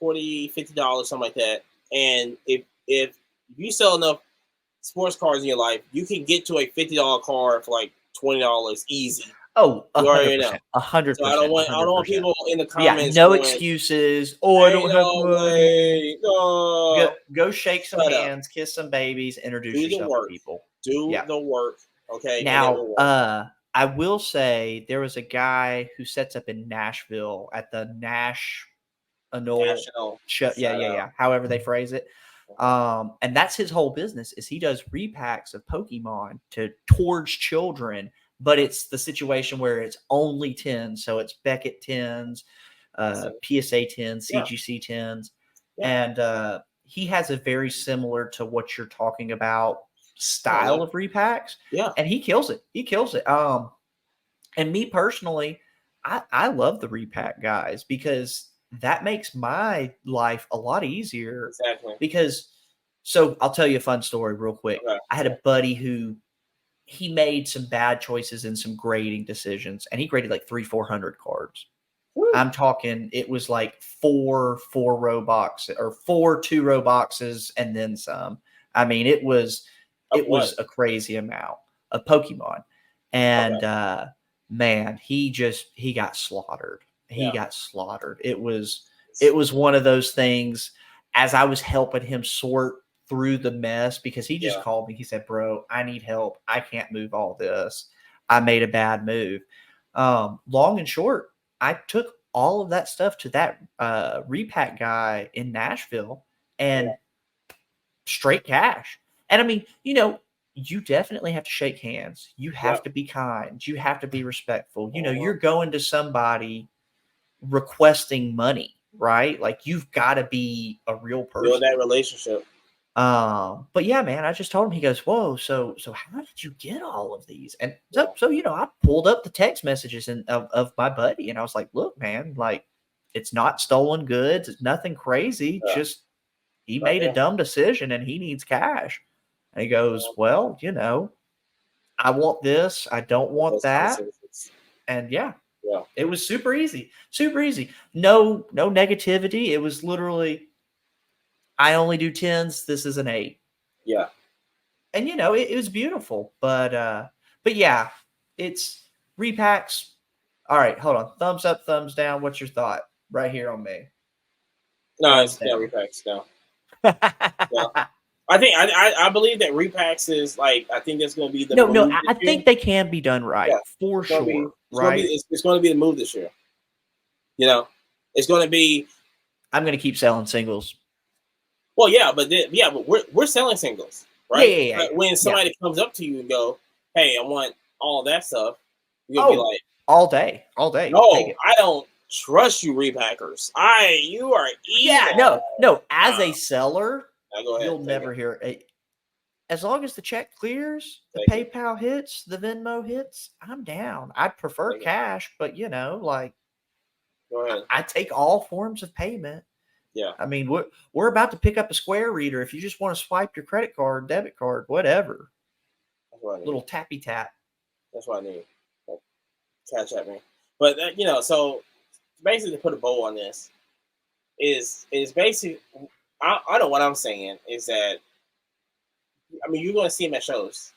$40, $50, something like that. And if you sell enough sports cards in your life, you can get to a $50 card for like $20 easy. Oh, 100%. 100%. So I don't want people in the comments. Yeah, no excuses. Oh, I don't have money. No. Go shake some hands, kiss some babies, introduce yourself to people. Do the work. Okay. Now, I will say there was a guy who sets up in Nashville at the National show. Yeah. However they phrase it. And that's his whole business is he does repacks of Pokemon towards children, but it's the situation where it's only 10. So it's Beckett 10s, PSA 10s, CGC 10s. And he has a very similar to what you're talking about style of repacks. Yeah. And he kills it. And me personally, I love the repack guys because that makes my life a lot easier. Exactly. Because, so I'll tell you a fun story real quick. Okay. I had a buddy who he made some bad choices and some grading decisions, and he graded like 300-400 cards. Woo. I'm talking, it was like 4 4-row boxes or 4 2-row boxes and then some. I mean, it was a crazy amount of Pokemon. And man, he got slaughtered. He got slaughtered. It was one of those things as I was helping him sort through the mess because he just called me. He said, "Bro, I need help. I can't move all this. I made a bad move." Long and short, I took all of that stuff to that repack guy in Nashville and straight cash. And I mean, you definitely have to shake hands. You have to be kind. You have to be respectful. You're going to somebody requesting money, right? Like you've got to be a real person. Build that relationship. But yeah, man, I just told him, he goes, "Whoa, so how did you get all of these?" And so I pulled up the text messages of my buddy and I was like, "Look, man, like it's not stolen goods. It's nothing crazy. Just he made a dumb decision and he needs cash." And he goes, "Well, I want this. I don't want that." And it was super easy. Super easy. No negativity. It was literally, I only do 10s. This is an 8. Yeah. And it was beautiful. But yeah, it's repacks. All right, hold on. Thumbs up, thumbs down. What's your thought? Right here on me. No, it's not repacks. No. I think I believe that repacks is like, I think that's going to be the move. I think they can be done right for sure. It's going to be the move this year. It's going to be. I'm going to keep selling singles. Well, but we're selling singles, right? Yeah. When somebody comes up to you and go, "Hey, I want all that stuff," you're gonna be like, all day. No, I don't trust you, repackers. You are evil. Yeah, no. As a seller, go ahead, you'll never hear it. as long as the check clears, the Take it. PayPal hits, the Venmo hits, I'm down. I'd prefer Take it. cash, but like Go ahead. I take all forms of payment. Yeah. I mean, we're about to pick up a Square reader. If you just want to swipe your credit card, debit card, whatever, That's what I need. little tappy tap. That's what I need. Like, Cash at me. But so basically to put a bow on this is basically I know what I'm saying is that I mean you're going to see them at shows.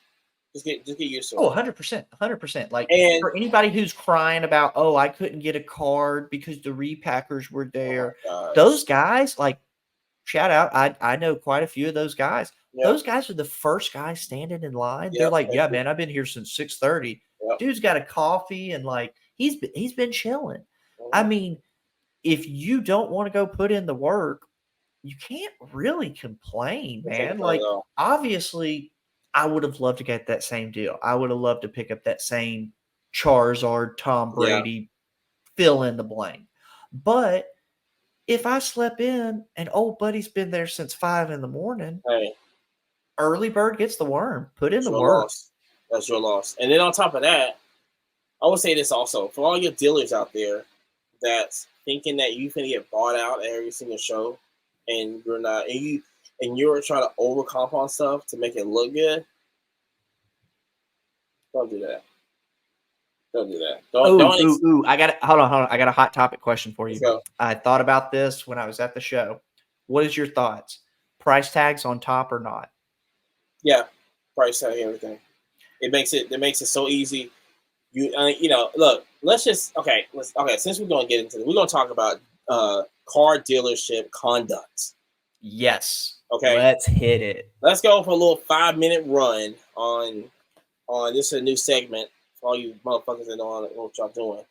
Just get used to it. Oh, 100%, 100%. Like And for anybody who's crying about, oh, I couldn't get a card because the repackers were oh there. my gosh. Those guys, like, shout out. I know quite a few of those guys. Yep. Those guys are the first guys standing in line. They're Yep. like, yeah, man, I've been here since 6:30. Yep. Dude's got a coffee and like he's been chilling. Mhm. I mean, if you don't want to go put in the work, you can't really complain, That's man. okay, Like, though. obviously, I would have loved to get that same deal. I would have loved to pick up that same Charizard, Tom Yeah. Brady, fill in the blank. But if I slept in and old buddy's been there since 5 a.m, Hey, early bird gets the worm. Put in that's the your work. loss. That's your loss. And then on top of that, I would say this also for all your dealers out there that's thinking that you can get bought out at every single show, and you're not, and you're trying to overcomp on stuff to make it look good. Don't do that. Don't do that. Don't. I got it. Hold on. I got a hot topic question for Let's you. go. I thought about this when I was at the show. What is your thoughts? Price tags on top or not? Yeah, price tag everything. It makes it so easy. Look. Let's just okay. Since we're gonna get into this, we're gonna talk about car dealership conduct. Yes. Okay. Let's hit it. Let's go for a little 5-minute run on this is a new segment for all you motherfuckers that know what y'all doing.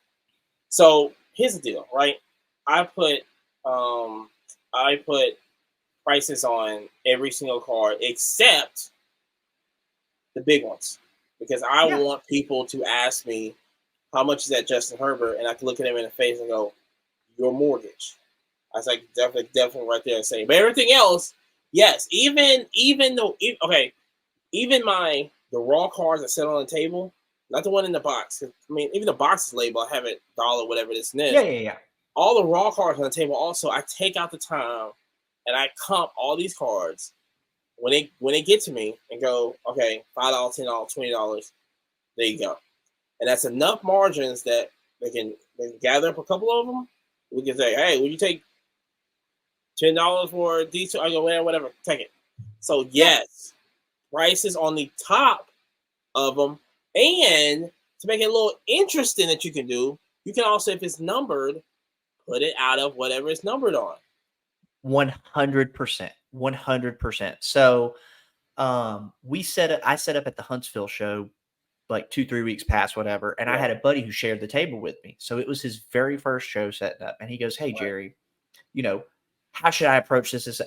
So here's the deal, right? I put prices on every single car except the big ones because I want people to ask me how much is that Justin Herbert, and I can look at him in the face and go, your mortgage. I was like, definitely right there and say, but everything else, yes, even the raw cards that sit on the table, not the one in the box. I mean, even the box is labeled, I have it dollar, whatever this and this. Yeah. All the raw cards on the table. Also, I take out the time and I comp all these cards when they get to me and go, okay, $5, $10, $20. There you go. And that's enough margins that they can gather up a couple of them. We can say, hey, will you take $10 for these two? I go, whatever, take it. So yes, prices on the top of them, and to make it a little interesting that you can do, you can also, if it's numbered, put it out of whatever it's numbered on. 100%. 100%. So I set up at the Huntsville show like 2-3 weeks past, whatever. And I had a buddy who shared the table with me. So it was his very first show setting up. And he goes, hey, Jerry, how should I approach this?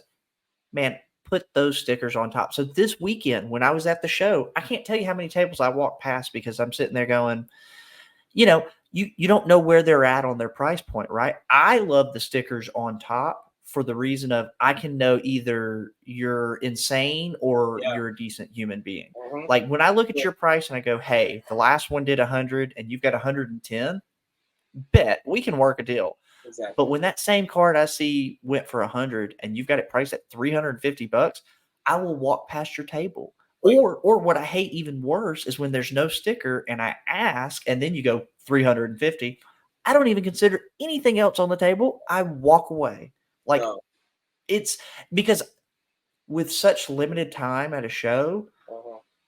Man, put those stickers on top. So this weekend, when I was at the show, I can't tell you how many tables I walked past because I'm sitting there going, you don't know where they're at on their price point, right? I love the stickers on top for the reason of I can know either you're insane or you're a decent human being. Mm-hmm. Like when I look at your price and I go, hey, the last one did 100 and you've got 110, bet we can work a deal. Exactly. But when that same card I see went for 100 and you've got it priced at $350, I will walk past your table. Or what I hate even worse is when there's no sticker and I ask and then you go 350. I don't even consider anything else on the table. I walk away. Like it's because with such limited time at a show,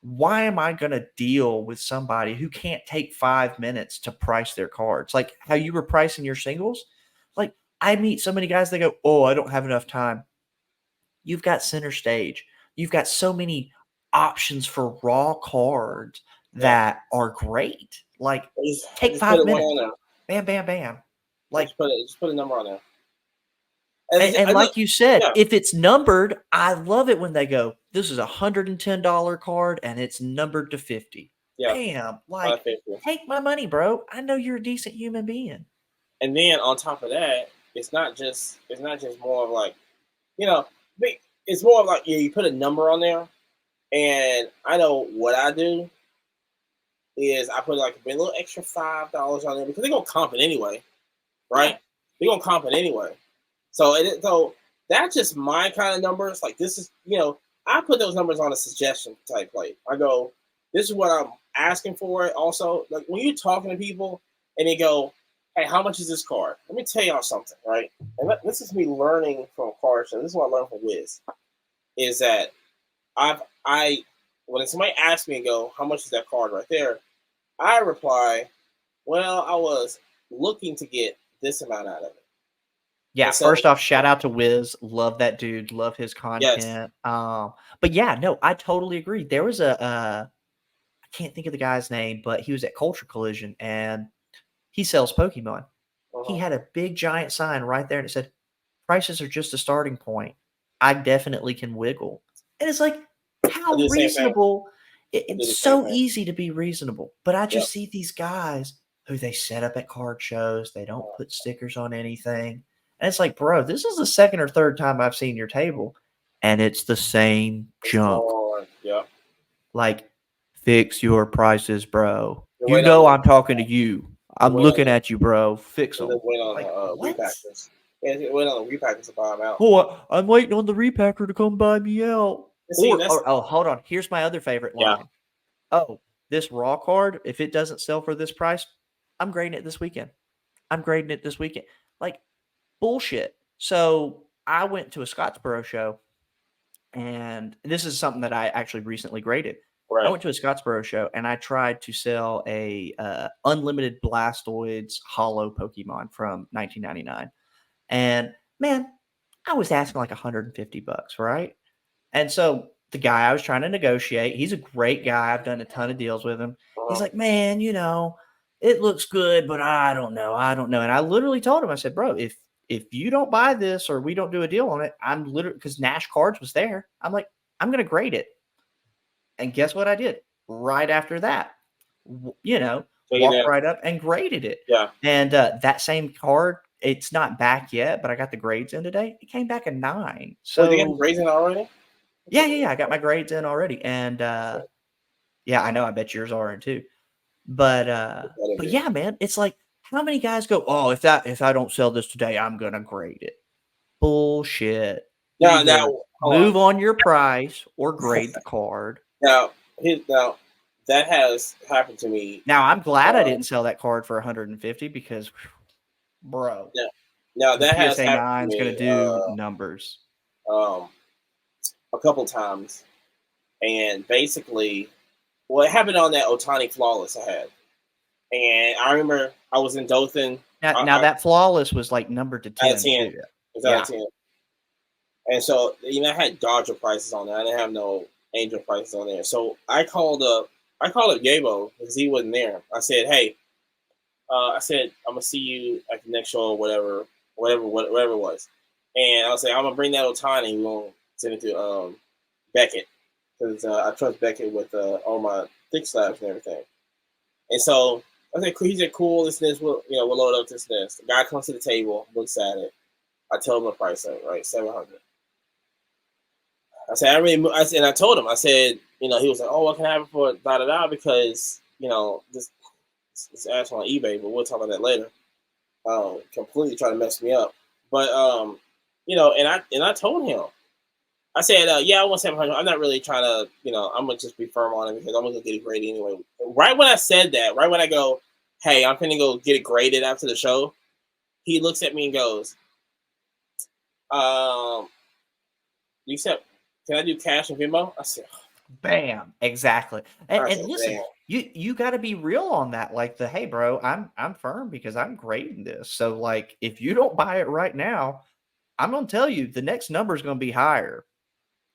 why am I going to deal with somebody who can't take 5 minutes to price their cards? Like how you were pricing your singles. Like I meet so many guys that go, oh, I don't have enough time. You've got center stage. You've got so many options for raw cards that are great. Like take 5 minutes. Bam, bam, bam. Like just put a number on there. And like you said, if it's numbered, I love it when they go, this is $110 card and it's numbered to 50. Yeah. Bam. Like, take my money, bro. I know you're a decent human being. And then on top of that, it's not just more of like, it's more of like, you put a number on there And I know what I do is I put like a little extra $5 on there because they're gonna comp it anyway, Yeah. right? They're gonna comp it anyway. So that's just my kind of numbers. Like this is, I put those numbers on a suggestion type plate. I go, this is what I'm asking for. Also, like when you're talking to people and they go, hey, how much is this card? Let me tell y'all something, right? And this is me learning from card show. This is what I learned from Wiz. Is that I when somebody asks me and go, how much is that card right there? I reply, well, I was looking to get this amount out of it. Yeah, And so, first off, shout out to Wiz. Love that dude. Love his yes, content. But yeah, no, I totally agree. There was a I can't think of the guy's name, but he was at Culture Collision and he sells Pokemon. He uh-huh. had a big giant sign right there and it said, prices are just a starting point. I definitely can wiggle. And it's like, I how do the same thing. reasonable. I do the It's same so thing. easy to be reasonable. But I Yep. just see these guys who they set up at card shows. They don't Uh, put stickers on anything. And it's like, bro, this is the second or third time I've seen your table. And it's the same It's junk. more, yep. Like, fix your prices, bro. You're You waiting on know the, I'm talking to you. you're I'm waiting on looking at you, bro. Fix the, them. waiting on Like, the what? repackers. Yeah, you're waiting on the repackers to buy them out. Oh, I'm waiting on the repacker to come buy me out. And see, that's Oh, hold on. Here's my other favorite yeah. line. Oh, this raw card, if it doesn't sell for this price, I'm grading it this weekend. I'm grading it this weekend. Like, bullshit. So I went to a Scottsboro show, and this is something that I actually recently graded. I Right. went to a Scottsboro show and I tried to sell a unlimited Blastoids hollow Pokemon from 1999. And man, I was asking like $150, right? And so the guy I was trying to negotiate, he's a great guy. I've done a ton of deals with him. He's Uh-huh. like, man, it looks good, but I don't know. I don't know. And I literally told him, I said, bro, if you don't buy this or we don't do a deal on it, I'm literally because Nash Cards was there. I'm like, I'm gonna grade it. And guess what I did? Right after that, Take it walked down. right up and graded it. Yeah. And that same card, it's not back yet, but I got the grades in today. It came back a 9. Wait, they got So grazing already? yeah, I got my grades in already. And yeah, I know. I bet yours are in too. But That'll but be. yeah, man, it's like how many guys go, oh, if I don't sell this today, I'm gonna grade it. Bullshit. Now, Either hold move on your price or grade the card. now, now, that has happened to me. Now I'm glad I Uh, didn't sell that card for 150 because, bro, now, now the that has PSA happened to 9 is gonna me do numbers. um, a couple times, and basically, well, it happened on that Otani Flawless I had, and I remember I was in Dothan. Now that flawless was like numbered to I had 10 10. too. It was out Yeah. of 10. And so, I had Dodger prices on there. I didn't have no Angel prices on there. So I called up Gabo because he wasn't there. I said, hey, I said, I'm gonna see you at the next show or whatever it was. And I was like, I'm gonna bring that Otani. We're gonna send it to Beckett because I trust Beckett with all my thick slabs and everything. And so I said, he said, cool, this, we'll load up this. The guy comes to the table, looks at it. I tell him the price of it, right, 700. I said, I told him, I said, he was like, oh, what can I have it for da da da because this ass on eBay, but we'll talk about that later. Completely trying to mess me up, but and I told him, I said, yeah, I want 700. I'm not really trying to, I'm gonna just be firm on it because I'm gonna get it graded anyway. Right when I said that, right when I go, hey, I'm gonna go get it graded after the show, he looks at me and goes, you said, can I do cash and Venmo? I said, Bam. Exactly. And listen, damn. you got to be real on that. Like hey, bro, I'm firm because I'm grading this. So like, if you don't buy it right now, I'm gonna tell you the next number is gonna be higher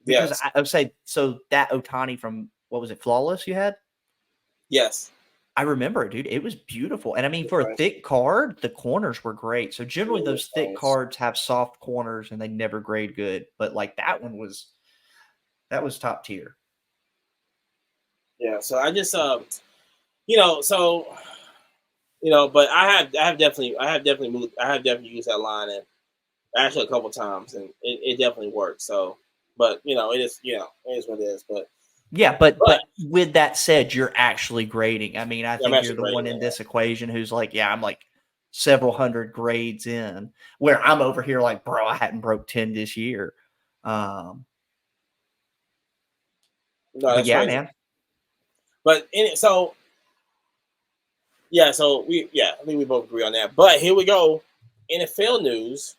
because Yes. I would say so. That Otani from what was it, Flawless? You had. Yes. I remember it, dude. It was beautiful. And I mean, for a Nice. thick card, the corners were great. So generally Really those thick nice. cards have soft corners and they never grade good. But like that was top tier. Yeah. So I just but I have definitely moved. I have definitely used that line and actually a couple times, and it definitely works. So, but it is what it is. But Yeah, but with that said, you're actually grading. I mean, I I'm think you're actually the one grading in that. this equation who's like, yeah, I'm like several hundred grades in, where I'm over here like, bro, I hadn't broke 10 this year. No, But that's yeah, crazy. man. But so I think we both agree on that. But here we go. NFL news.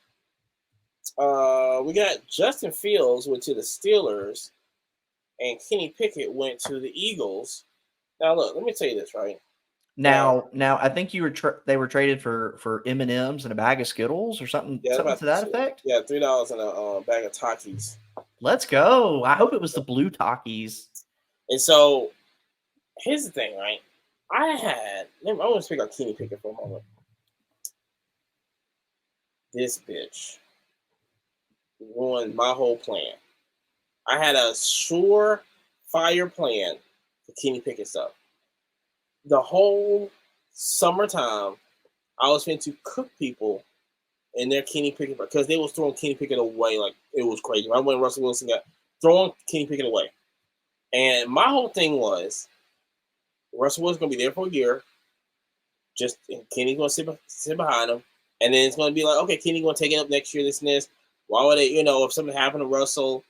We got Justin Fields went to the Steelers, and Kenny Pickett went to the Eagles. Now, look, let me tell you this, right? Now, I think they were traded for M&Ms and a bag of Skittles or something Yeah, to that effect. yeah, $3 in a bag of Takis. Let's go. I hope it was the blue Takis. And so, here's the thing, right? I want to speak on Kenny Pickett for a moment. This bitch ruined my whole plan. I had a sure fire plan for Kenny Pickett stuff. The whole summertime, I was going to cook people in their Kenny Pickett because they was throwing Kenny Pickett away like it was crazy. Right when Russell Wilson got throwing Kenny Pickett away, and my whole thing was Russell Wilson's gonna be there for a year, and Kenny's gonna sit behind him, and then it's gonna be like, okay, Kenny's gonna take it up next year, this and this. Why would they, if something happened to Russell,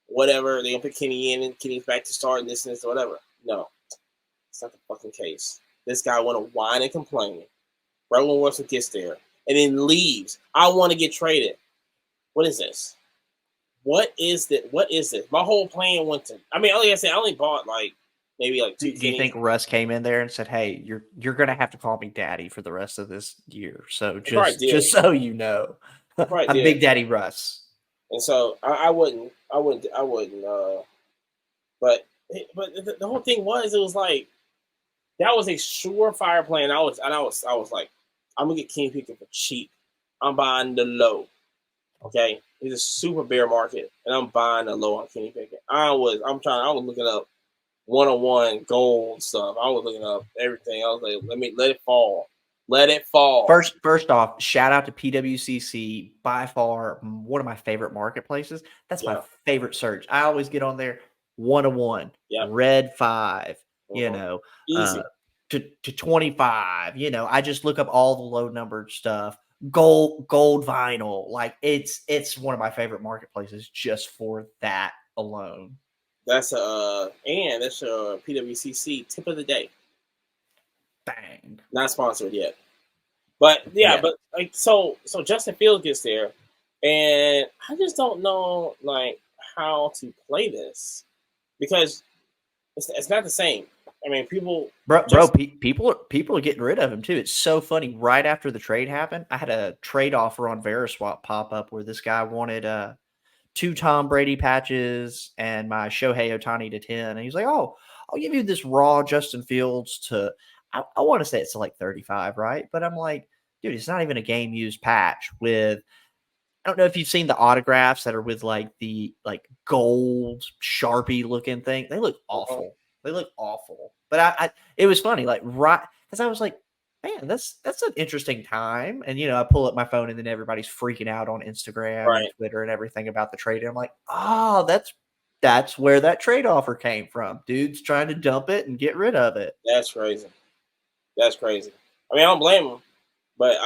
whatever, they gonna put Kenny in and Kenny's back to start and this or whatever. No, it's not the fucking case. This guy wanna whine and complain right when Russell gets there, and then leaves. I want to get traded. What is this? What is this? My whole plan went to. I mean, like I said, I only bought maybe two. Do you think Russ came in there and said, "Hey, you're gonna have to call me daddy for the rest of this year"? So just so you know, I'm Big Daddy Russ. And so I wouldn't. But the whole thing was, it was like that was a surefire plan. I was like, I'm gonna get Kenny Pickett for cheap. I'm buying the low. Okay, it's a super bear market, and I'm buying the low on Kenny Pickett. I was looking up one-on-one gold stuff. I was looking up everything. I was like, let it fall. Let it fall. First off, shout out to PWCC, by far one of my favorite marketplaces. That's my favorite search. I always get on there 1-on-1, red 5, easy. To 25. I just look up all the low numbered stuff. Gold vinyl. Like it's one of my favorite marketplaces just for that alone. That's a PWCC tip of the day. Bang. Not sponsored yet. But but so Justin Fields gets there, and I just don't know how to play this because it's not the same. I mean, people are getting rid of him too. It's so funny. Right after the trade happened, I had a trade offer on Veriswap pop up where this guy wanted 2 Tom Brady patches and my Shohei Ohtani to 10, and he's like, "Oh, I'll give you this raw Justin Fields to." I want to say it's like 35, right? But I'm like, dude, it's not even a game used patch with. I don't know if you've seen the autographs that are with the gold Sharpie looking thing. They look awful. They look awful. But it was funny, right because I was like, man, that's an interesting time. And I pull up my phone and then everybody's freaking out on Instagram and Twitter and everything about the trade. And I'm like, oh, that's where that trade offer came from. Dude's trying to dump it and get rid of it. That's crazy. I mean, I don't blame him. But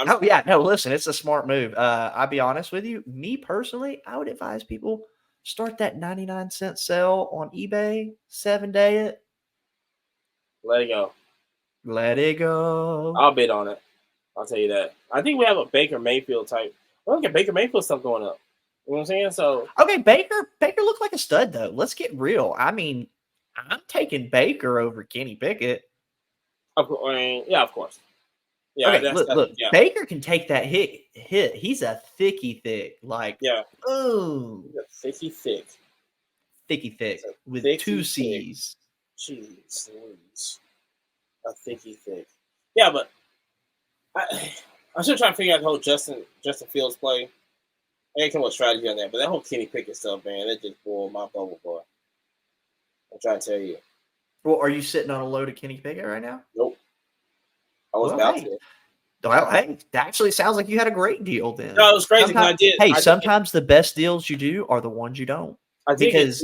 listen, it's a smart move. I'll be honest with you. Me personally, I would advise people start that 99-cent sell on eBay, 7-day it. Let it go. Let it go. I'll bid on it. I'll tell you that. I think we have a Baker Mayfield type. Look at Baker Mayfield stuff going up. You know what I'm saying? So okay, Baker looked like a stud though. Let's get real. I mean, I'm taking Baker over Kenny Pickett. Of course. Yeah, okay, look. Baker can take that hit. He's a thicky thick. Ooh. Thicky thick. Thicky thick with thicky 2 C's. Jeez Louise. A thicky thick. Yeah, but I'm still trying to figure out the whole Justin Fields play. I can't come up with strategy on that, but that whole Kenny Pickett stuff, man, that just boiled my bubble, boy. I'm trying to tell you. Well, are you sitting on a load of Kenny Pickett right now? Nope. I was about to. Well, hey, that actually sounds like you had a great deal then. No, it was crazy because I did. Hey, sometimes the best deals you do are the ones you don't. I did.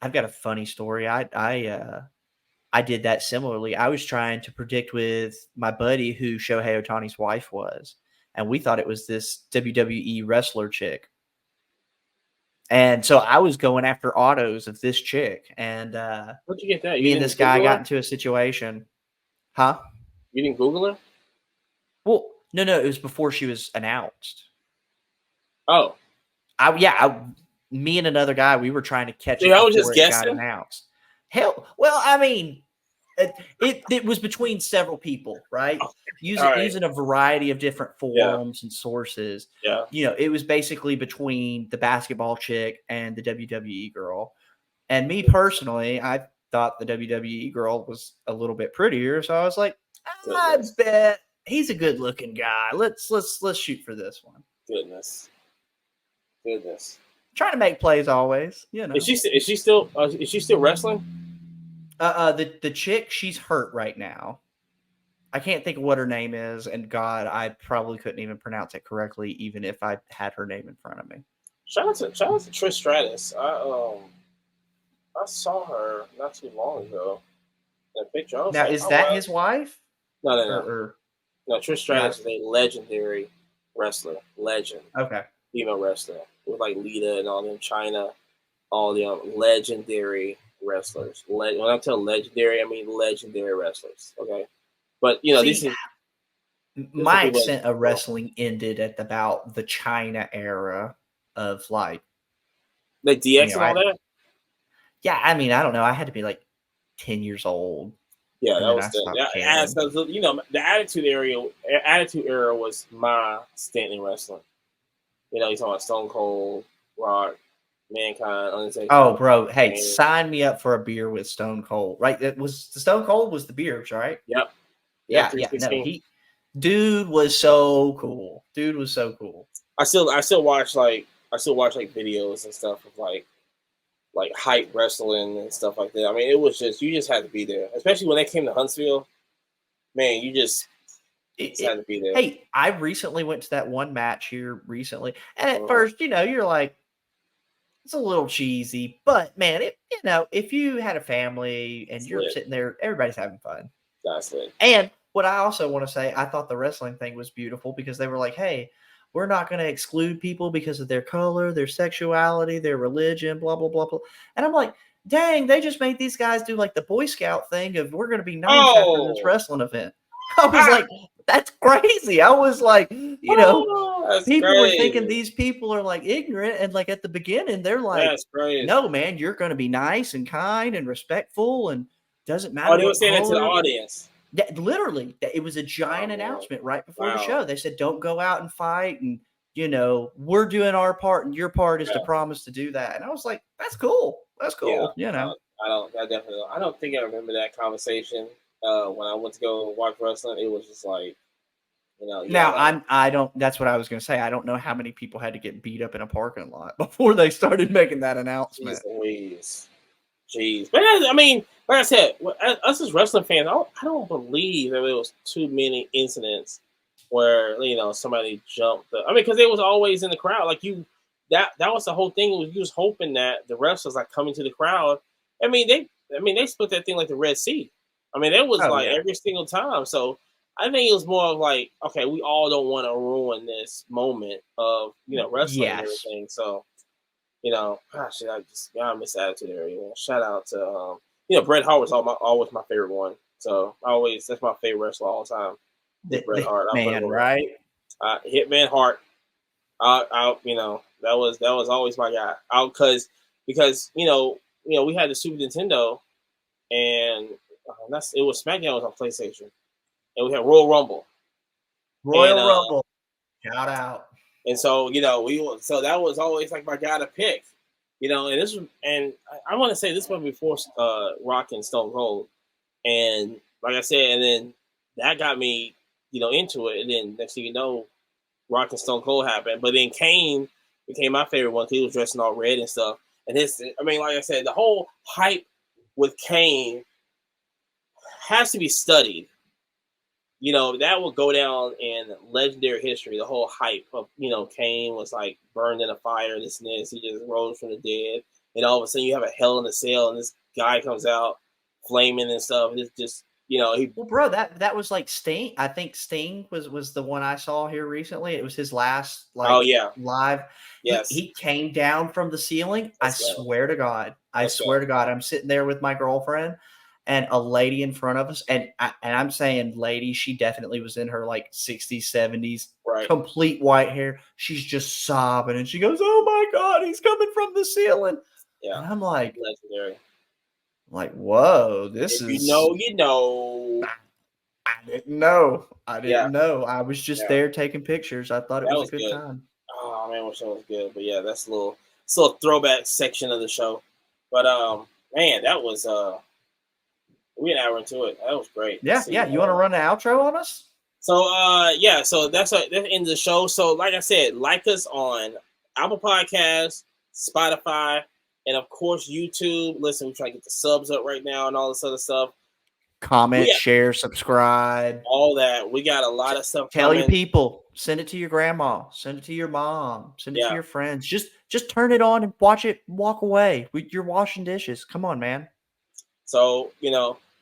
I've got a funny story. I did that similarly. I was trying to predict with my buddy who Shohei Ohtani's wife was, and we thought it was this WWE wrestler chick. And so I was going after autos of this chick, and Where'd you get that? You me and didn't this guy Google got her? into a situation. Huh? You didn't Google her? Well, no, it was before she was announced. Oh, Me and another guy, we were trying to catch see, it I was before just it got guessing. announced. Hell, well, I mean, it was between several people, right? Using a variety of different forums and sources. Yeah. It was basically between the basketball chick and the WWE girl. And me personally, I thought the WWE girl was a little bit prettier, so I was like, I bet he's a good-looking guy. Let's shoot for this one. Goodness. Trying to make plays always, Is she still wrestling? The chick, she's hurt right now. I can't think of what her name is, and God, I probably couldn't even pronounce it correctly, even if I had her name in front of me. Shout out to Trish Stratus. I saw her not too long ago. That picture. I was now, like, is that his wife? No. No, Trish Stratus is a legendary wrestler. Legend. Okay. Female wrestler. With like Lita and all them, China, all the legendary wrestlers. When I tell legendary, I mean legendary wrestlers. Okay. But this is my extent of wrestling ended at about the China era of like DX and all that. Yeah, I mean, I don't know. I had to be like 10 years old. Yeah, that was the Attitude Era was my stint in wrestling. You talking about Stone Cold, Rock, Mankind, Undertaker. Oh, bro, hey, sign me up for a beer with Stone Cold. Right? It was the Stone Cold was the beers, right? Yep. Yeah. No, dude was so cool. I still watch videos and stuff of like hype wrestling and stuff like that. I mean, it was you just had to be there, especially when they came to Huntsville. Man, you just had to be there. Hey, I recently went to that one match here recently, and at first, you're like, it's a little cheesy, but man, if you had a family and you're sitting there, everybody's having fun. That's it. And what I also want to say, I thought the wrestling thing was beautiful because they were like, hey, we're not going to exclude people because of their color, their sexuality, their religion, blah, blah, blah, blah. And I'm like, dang, they just made these guys do like the Boy Scout thing of we're going to be nice after this wrestling event. I was like, that's crazy. I was like, people were thinking these people are like ignorant. And like at the beginning, they're like, no, man, you're going to be nice and kind and respectful and doesn't matter. Oh, they were saying it to the audience. Yeah, literally, it was a giant announcement right before the show. They said, don't go out and fight. And, we're doing our part and your part is to promise to do that. And I was like, that's cool. That's cool. I don't think I remember that conversation when I went to go watch wrestling. It was just like, Now, that's what I was going to say. I don't know how many people had to get beat up in a parking lot before they started making that announcement. Jeez. But I mean, like I said, us as wrestling fans, I don't believe that there was too many incidents where somebody jumped. Because they was always in the crowd. Like that was the whole thing. Was you was hoping that the wrestlers like coming to the crowd. They split that thing like the Red Sea. That was every single time. So I think it was more of like, okay, we all don't want to ruin this moment of wrestling and everything. So. Gosh, I miss Attitude Era. Shout out to Bret Hart was always my favorite one. So that's my favorite wrestler all the time. Bret Hart, man, right? Hitman Hart. That was always my guy. Because we had the Super Nintendo, and it was SmackDown was on PlayStation, and we had Royal Rumble. Rumble, shout out. And so, so that was always like my guy to pick, and I want to say this one before Rock and Stone Cold. And like I said, and then that got me, into it. And then next thing you know, Rock and Stone Cold happened. But then Kane became my favorite one because he was dressing all red and stuff. And like I said, the whole hype with Kane has to be studied. That will go down in legendary history. The whole hype of, Kane was like burned in a fire, this and this. He just rose from the dead. and all of a sudden you have a Hell in a Cell, and this guy comes out flaming and stuff, and it's just he. Well, bro, that was like Sting. I think Sting was the one I saw here recently. It was his last Oh yeah, live. yes, He came down from the ceiling. I let's go, swear to God. I let's swear go. to God. I'm sitting there with my girlfriend and a lady in front of us. And I'm saying lady, she definitely was in her like 60s, 70s, Right. complete white hair. She's just sobbing and she goes, "Oh my God, he's coming from the ceiling." Yeah, And I'm like, legendary. whoa, this If is. you know, you know. I didn't know. I Yeah, didn't know. I was just yeah, there taking pictures. I thought it that was a was good good. time. Oh man, wish that was good. But yeah, that's it's a little throwback section of the show. But man, that was we an hour into it. That was great. Let's Yeah, see. yeah. You want to run an outro on us? So yeah, so that's the end of the show. So like I said, like us on Apple Podcasts, Spotify, and of course YouTube. Listen, we're trying to get the subs up right now and all this other stuff. Comment, Yeah, share, subscribe. all that. We got a lot of stuff Tell your coming. people. Send it to your grandma. Send it to your mom. Send it to Yeah. your friends. Just turn it on and watch it. Walk away. You're washing dishes. Come on, man. So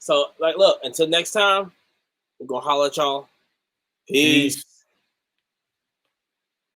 so like, look, until next time, we're gonna holler at y'all. Peace. Peace.